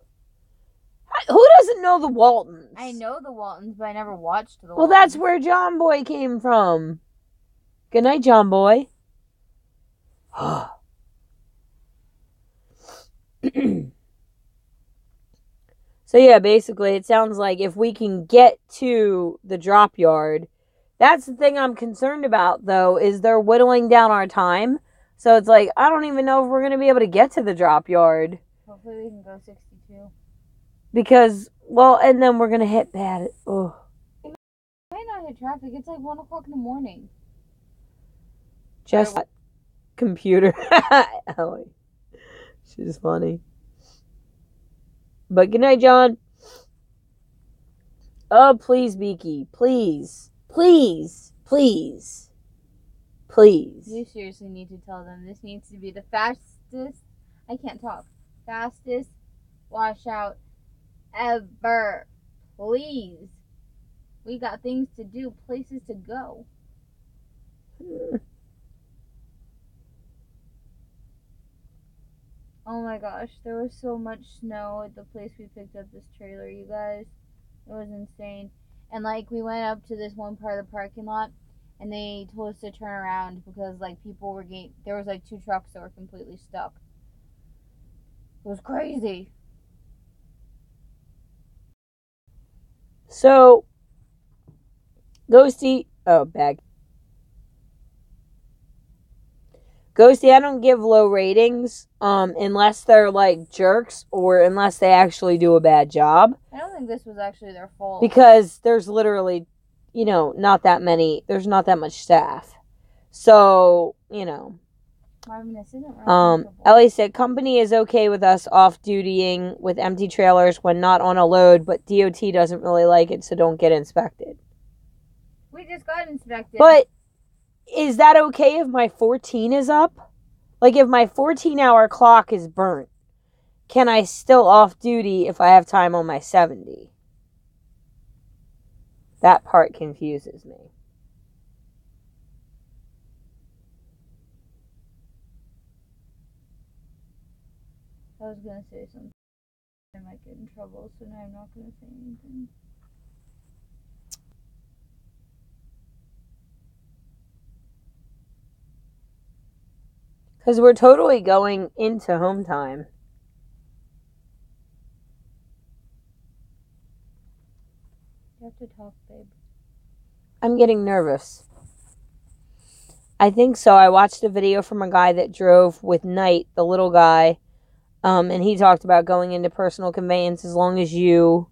Who doesn't know the Waltons? I know the Waltons, but I never watched the Waltons. Well, that's where John Boy came from. Good night, John Boy. So yeah, basically it sounds like if we can get to the drop yard, that's the thing I'm concerned about though, is they're whittling down our time. So it's like, I don't even know if we're going to be able to get to the drop yard. Hopefully we can go 62. Because, well, and then we're going to hit bad. Oh. It might not hit traffic. It's like 1 o'clock in the morning. Just computer. Ellie. She's funny. But good night, John. Oh, please, Beaky. Please. Please. Please. Please. You seriously need to tell them this needs to be the fastest, I can't talk, fastest washout ever. Please. We got things to do, places to go. Oh my gosh, there was so much snow at the place we picked up this trailer, you guys. It was insane. And like, we went up to this one part of the parking lot, and they told us to turn around because, like, people were there was, like, 2 trucks that were completely stuck. It was crazy. So, Ghosty, bag. Ghosty, I don't give low ratings, unless they're, like, jerks or unless they actually do a bad job. I don't think this was actually their fault. Because there's literally, there's not that much staff. So, Marvin, this isn't right. Ellie said, company is okay with us off-dutying with empty trailers when not on a load, but DOT doesn't really like it, so don't get inspected. We just got inspected. But is that okay if my 14 is up? Like, if my 14-hour clock is burnt, can I still off-duty if I have time on my 70? That part confuses me. I was going to say something. I might get in trouble, so now I'm not going to say anything. Because we're totally going into home time. You have to talk, babe. I'm getting nervous. I think so. I watched a video from a guy that drove with Knight, the little guy, and he talked about going into personal conveyance. As long as you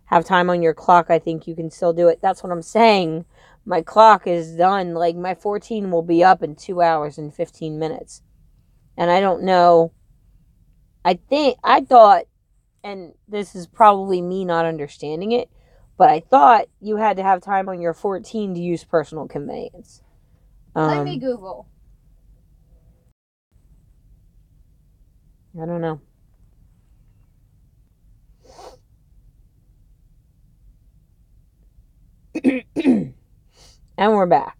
have time on your clock, I think you can still do it. That's what I'm saying. My clock is done. Like, my 14 will be up in 2 hours and 15 minutes. And I don't know. I thought, and this is probably me not understanding it, but I thought you had to have time on your 14 to use personal conveyance. Let me Google. I don't know. And we're back.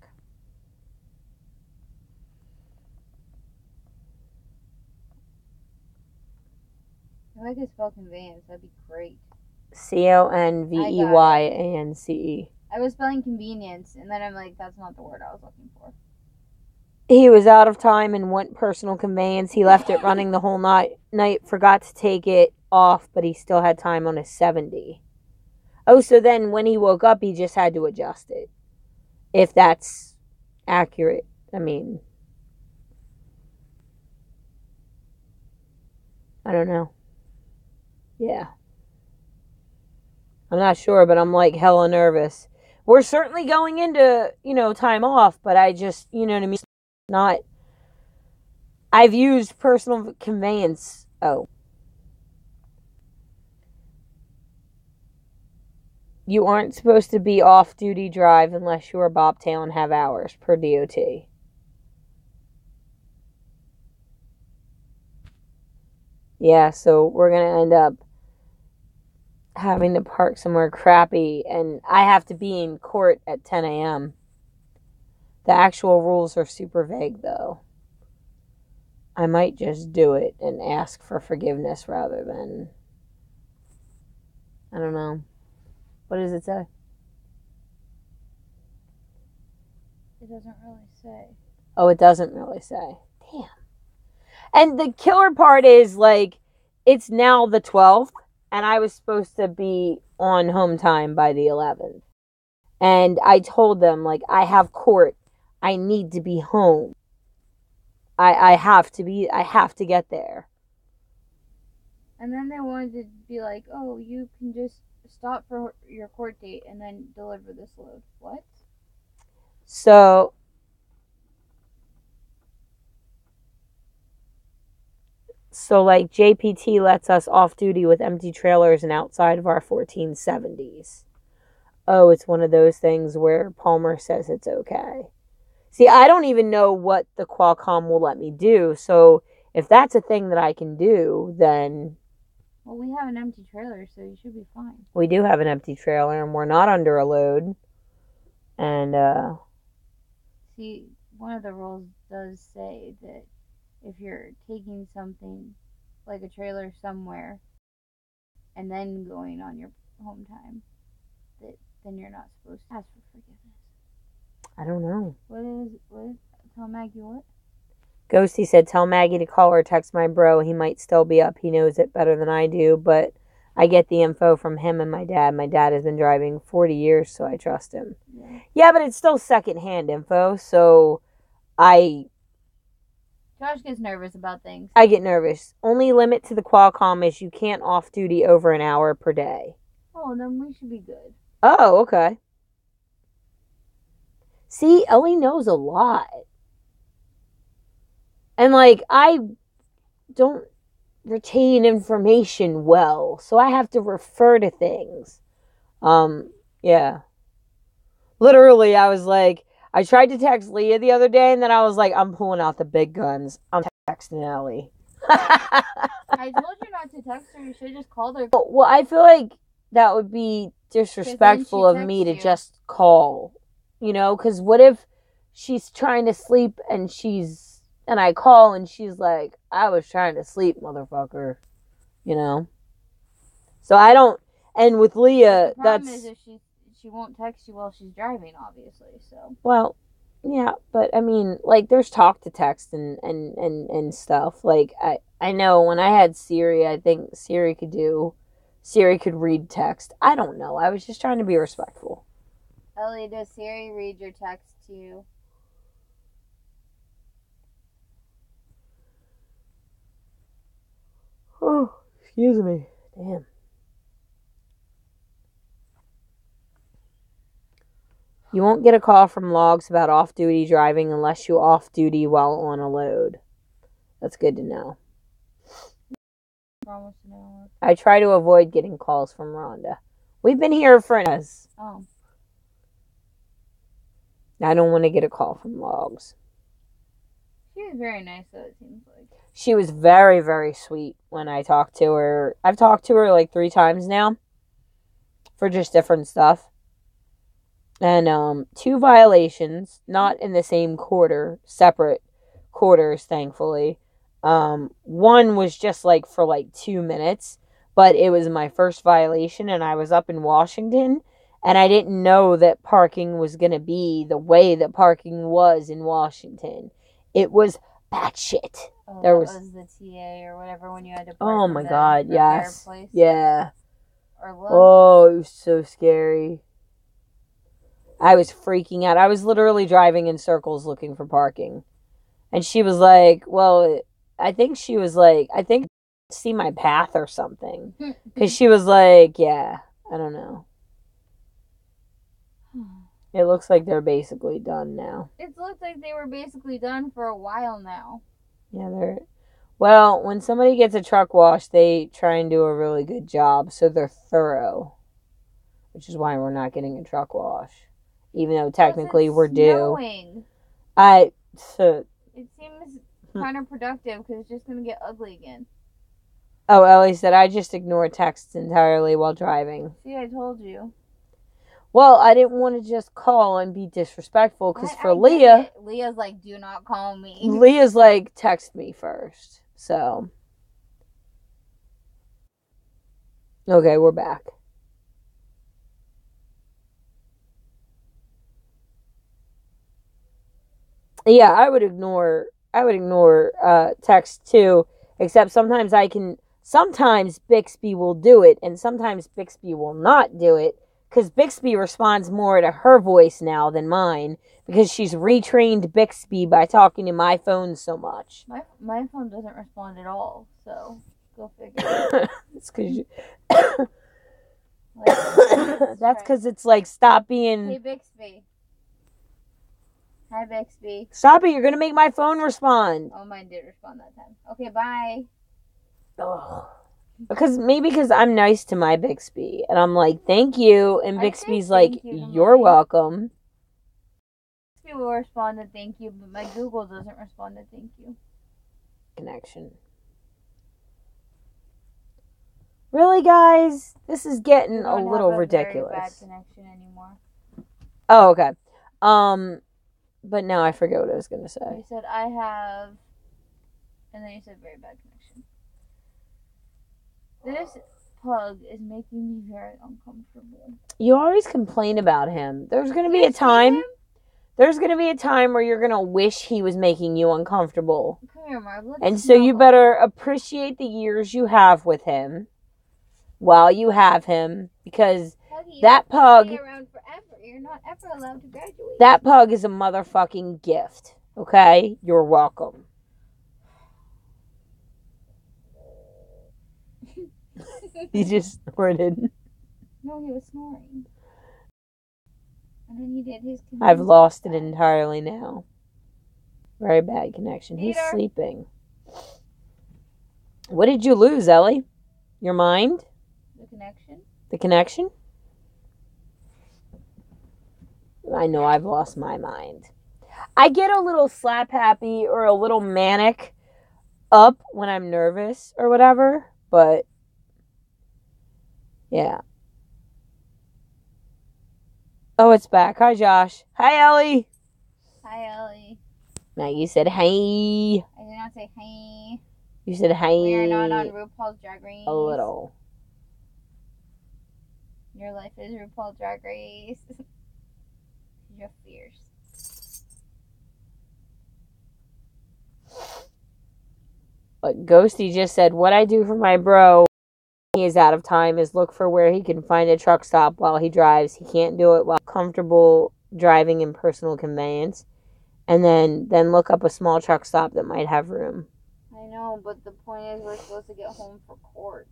If I could spell conveyance, that'd be great. CONVEYANCE. I was spelling convenience, and then I'm like, that's not the word I was looking for. He was out of time and went personal conveyance. He left it running the whole night, forgot to take it off, but he still had time on his 70. Oh, so then when he woke up, he just had to adjust it. If that's accurate. I mean, I don't know. Yeah. I'm not sure, but I'm like hella nervous. We're certainly going into, time off, but I just, you know what I mean? Not, I've used personal conveyance. Oh. You aren't supposed to be off-duty drive unless you are bobtail and have hours per DOT. Yeah, so we're going to end up having to park somewhere crappy, and I have to be in court at 10 a.m. The actual rules are super vague, though. I might just do it and ask for forgiveness rather than... I don't know. What does it say? It doesn't really say. Oh, it doesn't really say. Damn. And the killer part is, like, it's now the 12th, and I was supposed to be on home time by the 11th. And I told them, like, I have court. I need to be home. I have to get there. And then they wanted to be like, oh, you can just stop for your court date and then deliver this load. What? So like, JPT lets us off duty with empty trailers and outside of our 1470s. Oh, it's one of those things where Palmer says it's okay. See, I don't even know what the Qualcomm will let me do, so if that's a thing that I can do, then... Well, we have an empty trailer, so you should be fine. We do have an empty trailer, and we're not under a load. And, See, one of the rules does say that if you're taking something, like a trailer somewhere, and then going on your home time, then you're not supposed to ask for forgiveness. I don't know. What? Tell Maggie what? Ghosty said, tell Maggie to call or text my bro. He might still be up. He knows it better than I do, but I get the info from him and my dad. My dad has been driving 40 years, so I trust him. Yeah, but it's still secondhand info, so Josh gets nervous about things. I get nervous. Only limit to the Qualcomm is you can't off-duty over an hour per day. Oh, then we should be good. Oh, okay. See, Ellie knows a lot. And, like, I don't retain information well, so I have to refer to things. Yeah. Literally, I was like, I tried to text Leah the other day, and then I was like, I'm pulling out the big guns. I'm texting Ellie. I told you not to text her. You should have just called her. Well, I feel like that would be disrespectful of me to just call. You know, because what if she's trying to sleep and I call and she's like, I was trying to sleep, motherfucker. You know? So I don't, and with Leah, the problem is if she won't text you while she's driving, obviously, so. Well, yeah, but I mean, like, there's talk to text and stuff. Like, I know when I had Siri, I think Siri could read text. I don't know. I was just trying to be respectful. Ellie, does Siri read your text to you? Oh, excuse me. Damn. You won't get a call from logs about off-duty driving unless you off-duty while on a load. That's good to know. Almost an hour. I try to avoid getting calls from Rhonda. We've been here for us. Oh. I don't want to get a call from logs. She was very nice, though, it seems like. She was very, very sweet when I talked to her. I've talked to her like 3 times now for just different stuff. And 2 violations, not in the same quarter, separate quarters, thankfully. One was just like for like 2 minutes, but it was my first violation, and I was up in Washington, and I didn't know that parking was going to be the way that parking was in Washington. It was batshit. Oh, There that was the TA or whatever when you had to park. Oh my god, yes. Place. Yeah. Or what? Oh, it was so scary. I was freaking out. I was literally driving in circles looking for parking. And she was like, well, I think see my path or something. Because she was like, yeah, I don't know. It looks like they're basically done now. It looks like they were basically done for a while now. Yeah, well, when somebody gets a truck wash, they try and do a really good job, so they're thorough. Which is why we're not getting a truck wash. Even though technically we're due. It seems counterproductive because it's just going to get ugly again. Oh, Ellie said, I just ignore texts entirely while driving. See, I told you. Well, I didn't want to just call and be disrespectful because for Leah... Leah's like, do not call me. Leah's like, text me first. So... Okay, we're back. Yeah, I would ignore text too, except sometimes Bixby will do it, and sometimes Bixby will not do it, because Bixby responds more to her voice now than mine, because she's retrained Bixby by talking to my phone so much. My phone doesn't respond at all, so go figure. It's because you... That's because it's like, stop being... Hey, Bixby. Hi, Bixby. Stop it, you're going to make my phone respond. Oh, mine did respond that time. Okay, bye. Oh. Because I'm nice to my Bixby. And I'm like, thank you. And Bixby's like, you're welcome. Bixby will respond to thank you, but my Google doesn't respond to thank you. Connection. Really, guys? This is getting a little ridiculous. Very bad connection anymore. Oh, okay. But now I forget what I was going to say. You said, I have... And then you said, very bad connection. This pug is making me very uncomfortable. You always complain about him. There's going to be a time... There's going to be a time where you're going to wish he was making you uncomfortable. Come here, Marv. And so you better appreciate the years you have with him while you have him, because Puggy, that pug... around forever. You're not ever allowed to graduate. That pug is a motherfucking gift. Okay? You're welcome. He just snorted. No, he was snoring. And then he did his... I've lost it entirely now. Very bad connection. He's sleeping. What did you lose, Ellie? Your mind? The connection? The connection? I know I've lost my mind. I get a little slap happy or a little manic up when I'm nervous or whatever, but yeah. Oh, it's back. Hi, Josh. Hi, Ellie. Hi, Ellie. Maggie said, hey. I did not say hey. You said, hey. We are not on RuPaul's Drag Race. A little. Your life is RuPaul's Drag Race. You're fierce. But Ghosty just said, what I do for my bro when he is out of time is look for where he can find a truck stop while he drives. He can't do it while comfortable driving in personal conveyance. And then look up a small truck stop that might have room. I know, but the point is we're supposed to get home for court.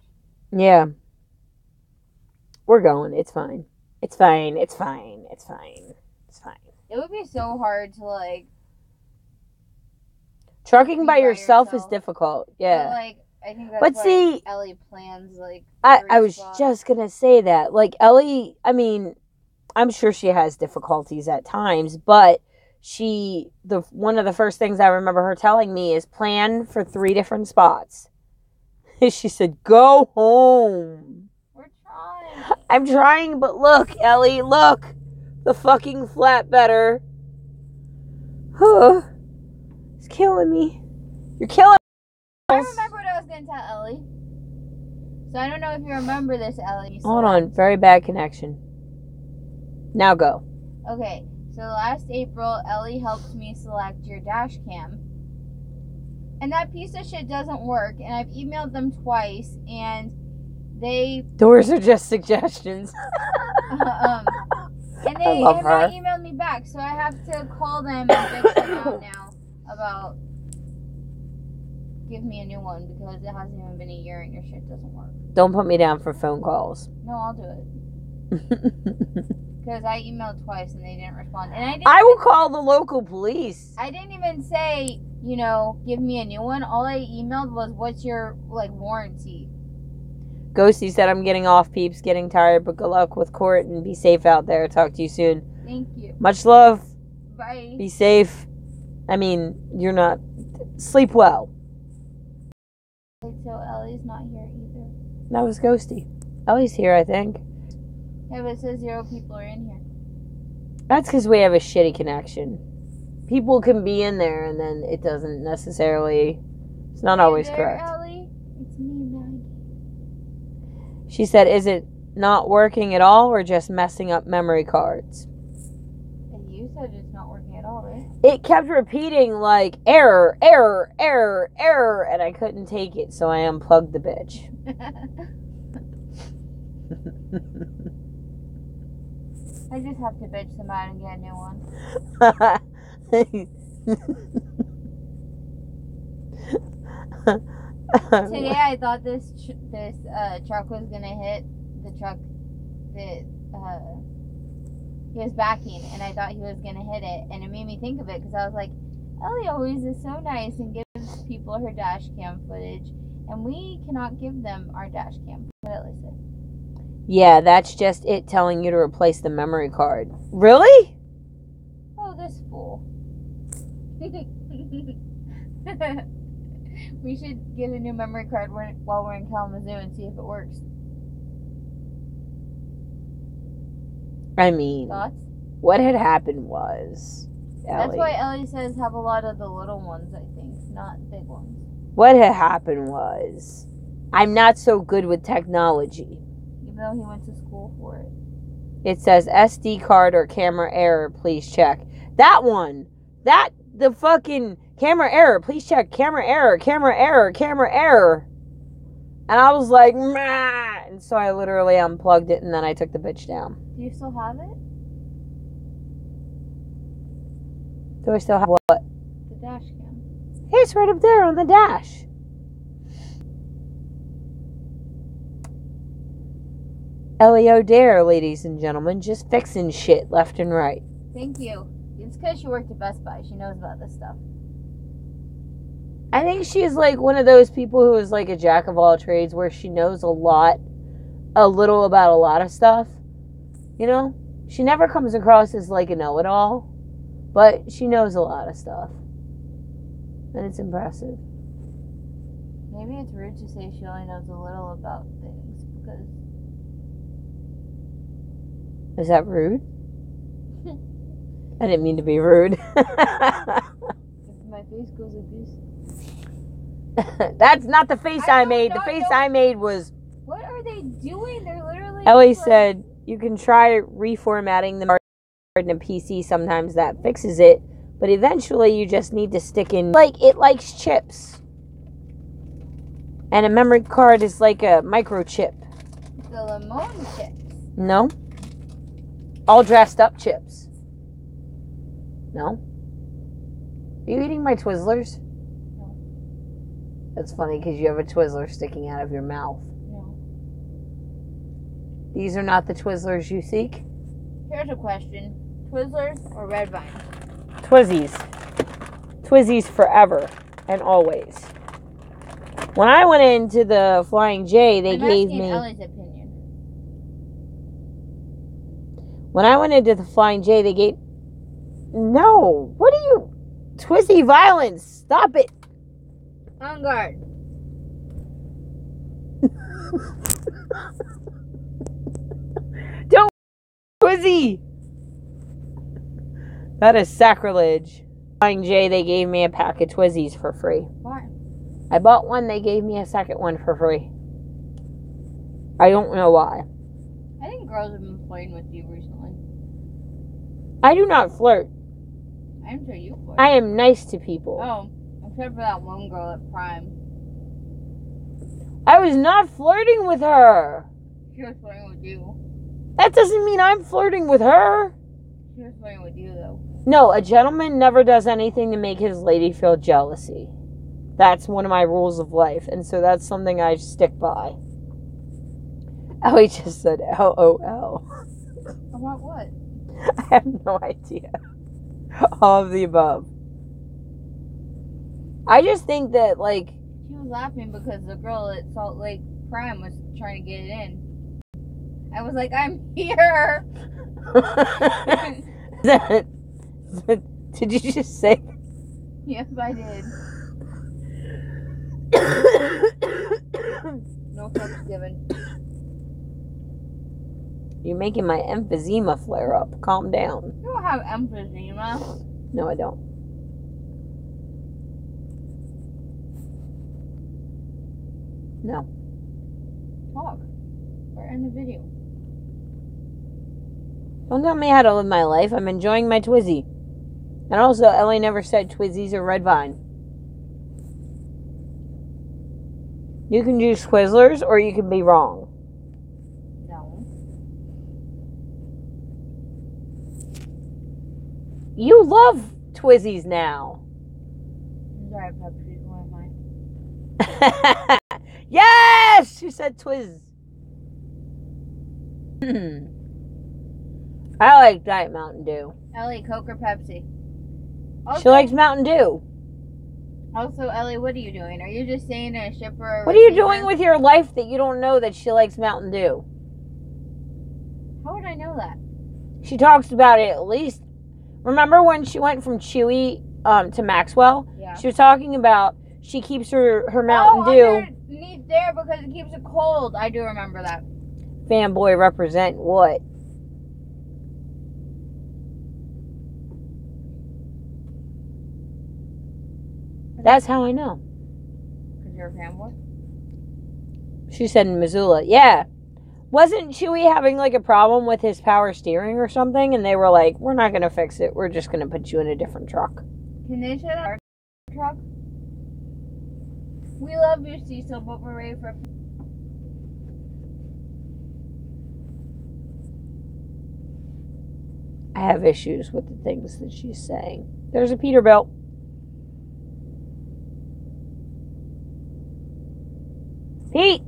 Yeah. We're going. It's fine. It's fine. It's fine. It's fine. It's fine. It would be so hard to, like... Trucking by yourself is difficult. Yeah. But, like, I think that's why Ellie plans, like... I was just going to say that. Like, Ellie, I mean, I'm sure she has difficulties at times, but one of the first things I remember her telling me is plan for 3 different spots. She said, go home. We're trying. I'm trying, but look, Ellie, look. The fucking flatbedder. It's killing me. You're killing me. I remember what I was going to tell Ellie. So I don't know if you remember this, Ellie. Hold on. Very bad connection. Now go. Okay. So last April, Ellie helped me select your dash cam. And that piece of shit doesn't work. And I've emailed them twice. And they... Doors are just suggestions. And they love have her. not emailed me back, so I have to call them and bitch them out now about give me a new one because it hasn't even been a year and your shit doesn't work. Don't put me down for phone calls. No, I'll do it. Because I emailed twice and they didn't respond. And I will call the local police. I didn't even say, you know, give me a new one. All I emailed was, what's your, like, warranty? Ghosty said, I'm getting off, peeps. Getting tired, but good luck with court and be safe out there. Talk to you soon. Thank you. Much love. Bye. Be safe. I mean, you're not... Sleep well. So Ellie's not here either. That was Ghosty. Ellie's here, I think. Yeah, but it says 0 people are in here. That's because we have a shitty connection. People can be in there and then it doesn't necessarily... It's not always correct. Ellie? It's me, Maggie. She said, is it not working at all or just messing up memory cards? And you said it's not working at all, right? It kept repeating like, error, error, error, error, and I couldn't take it, so I unplugged the bitch. I just have to bitch them out and get a new one. Today I thought this truck was gonna hit the truck that he was backing, and I thought he was gonna hit it, and it made me think of it because I was like, Ellie always is so nice and gives people her dash cam footage, and we cannot give them our dash cam. What Ellie said. Yeah, that's just it telling you to replace the memory card. Really? Oh, this fool. We should get a new memory card while we're in Kalamazoo and see if it works. I mean, Thoughts? what had happened was... That's Ellie, why Ellie says have a lot of the little ones, I think, not big ones. what had happened was... I'm not so good with technology. Even though he went to school for it. It says SD card or camera error, please check. That one! The fucking camera error, please check. Camera error, camera error, camera error. And I was like, meh. And so I literally unplugged it and then I took the bitch down. Do you still have it? Do I still have what? The dash cam. Hey, it's right up there on the dash. Ellie O'Dare, ladies and gentlemen, just fixing shit left and right. Thank you. It's because she worked at Best Buy. She knows about this stuff. I think she's like one of those people who is like a jack of all trades where she knows a little about a lot of stuff. You know? She never comes across as like a know-it-all, but she knows a lot of stuff. And it's impressive. Maybe it's rude to say she only knows a little about things because... Is that rude? I didn't mean to be rude. If my face goes like this. That's not the face I made. The face I made was... What are they doing? They're literally... Ellie said, you can try reformatting the card in a PC. Sometimes that fixes it. But eventually you just need to stick in... Like, it likes chips. And a memory card is like a microchip. The lemon chips. No. All dressed up chips. No. Are you eating my Twizzlers? No. That's funny because you have a Twizzler sticking out of your mouth. No. These are not the Twizzlers you seek? Here's a question. Twizzlers or Red Vine? Twizzies. Twizzies forever and always. When I went into the Flying J, they gave me... Ellie's opinion. When I went into the Flying J, they gave... No! What are you... Twizzy violence! Stop it! On guard. Don't... Twizzy! That is sacrilege. Flying J, they gave me a pack of Twizzies for free. Why? I bought one, they gave me a second one for free. I don't know why. I think girls have been flirting with you recently. I do not flirt. I'm sure you flirt. I am nice to people. Oh, except for that one girl at Prime. I was not flirting with her. She was flirting with you. That doesn't mean I'm flirting with her. She was flirting with you, though. No, a gentleman never does anything to make his lady feel jealousy. That's one of my rules of life, and so that's something I stick by. Ellie just said LOL. About what? I have no idea. All of the above. I just think that, like... She was laughing because the girl at Salt Lake Prime was trying to get it in. I was like, I'm here! Did you just say? Yes, I did. No fucks given. You're making my emphysema flare up. Calm down. You don't have emphysema. No, I don't. No. Talk. We're in the video. Don't tell me how to live my life. I'm enjoying my Twizzy. And also, Ellie never said Twizzies or Red Vine. You can do Twizzlers or you can be wrong. No. You love Twizzies now. I'm sorry, Pepsi. What am I? Yes! She said Twiz. I like Diet Mountain Dew. Ellie, Coke or Pepsi? Also, She likes Mountain Dew. Also, Ellie, what are you doing? Are you just staying in a ship or a What are you receiver? doing with your life that you don't know that she likes Mountain Dew? How would I know that? She talks about it at least. Remember when she went from Chewy to Maxwell? Yeah. She was talking about she keeps her Mountain Dew. Underneath there because it keeps it cold. I do remember that. Fanboy represent what? That's how I know. Because you're a fanboy? She said in Missoula. Yeah. Wasn't Chewy having like a problem with his power steering or something? And they were like, we're not going to fix it. We're just going to put you in a different truck. Can they say that? Our truck? We love you, Cecil, but we're ready for... I have issues with the things that she's saying. There's a Peterbilt. Pete!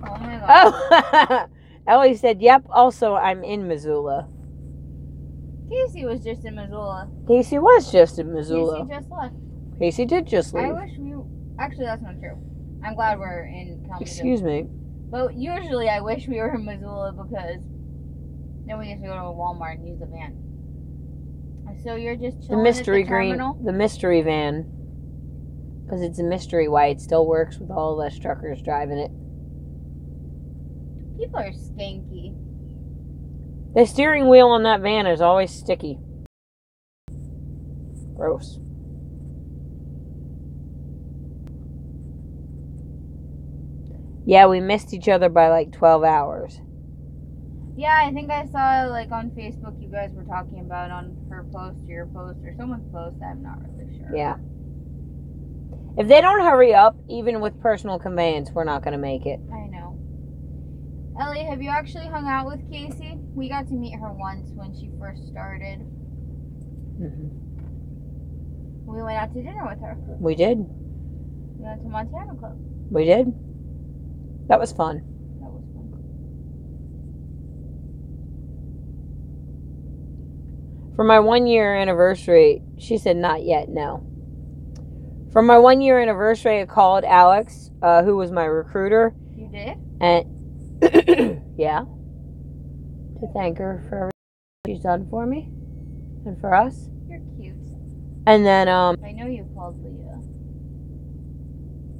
Oh my god. Oh! Ellie said, yep, also I'm in Missoula. Casey was just in Missoula. Casey was just in Missoula. Casey just left. Casey did just leave. I wish we... Actually, that's not true. I'm glad we're in Kalamazoo. Excuse me. But usually I wish we were in Missoula because then we get to go to a Walmart and use the van. So you're just chilling The mystery at the terminal? the mystery van. Because it's a mystery why it still works with all of us truckers driving it. People are skanky. The steering wheel on that van is always sticky. Gross. Yeah, we missed each other by like 12 hours. Yeah, I think I saw like on Facebook you guys were talking about on her post, your post, or someone's post. I'm not really sure. Yeah. If they don't hurry up, even with personal conveyance, we're not going to make it. I know. Ellie, have you actually hung out with Casey? We got to meet her once when she first started. Mm-hmm. We went out to dinner with her. We did. We went to Montana Club. We did. That was fun. That was fun. For my 1 year anniversary, she said not yet, no. For my 1 year anniversary, I called Alex, who was my recruiter. You did? And, yeah. To thank her for everything she's done for me. And for us. You're cute. And then, I know you called Leah.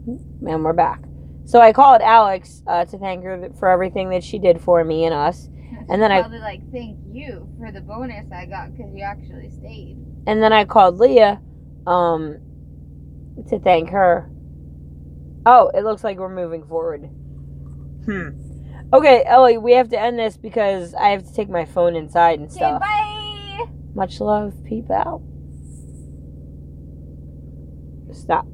and we're back. So I called Alex to thank her for everything that she did for me and us. And then probably like, thank you for the bonus I got because you actually stayed. And then I called Leah to thank her. Oh, it looks like we're moving forward. Okay, Ellie, we have to end this because I have to take my phone inside and stuff. Okay, bye! Much love. Peep out. Stop.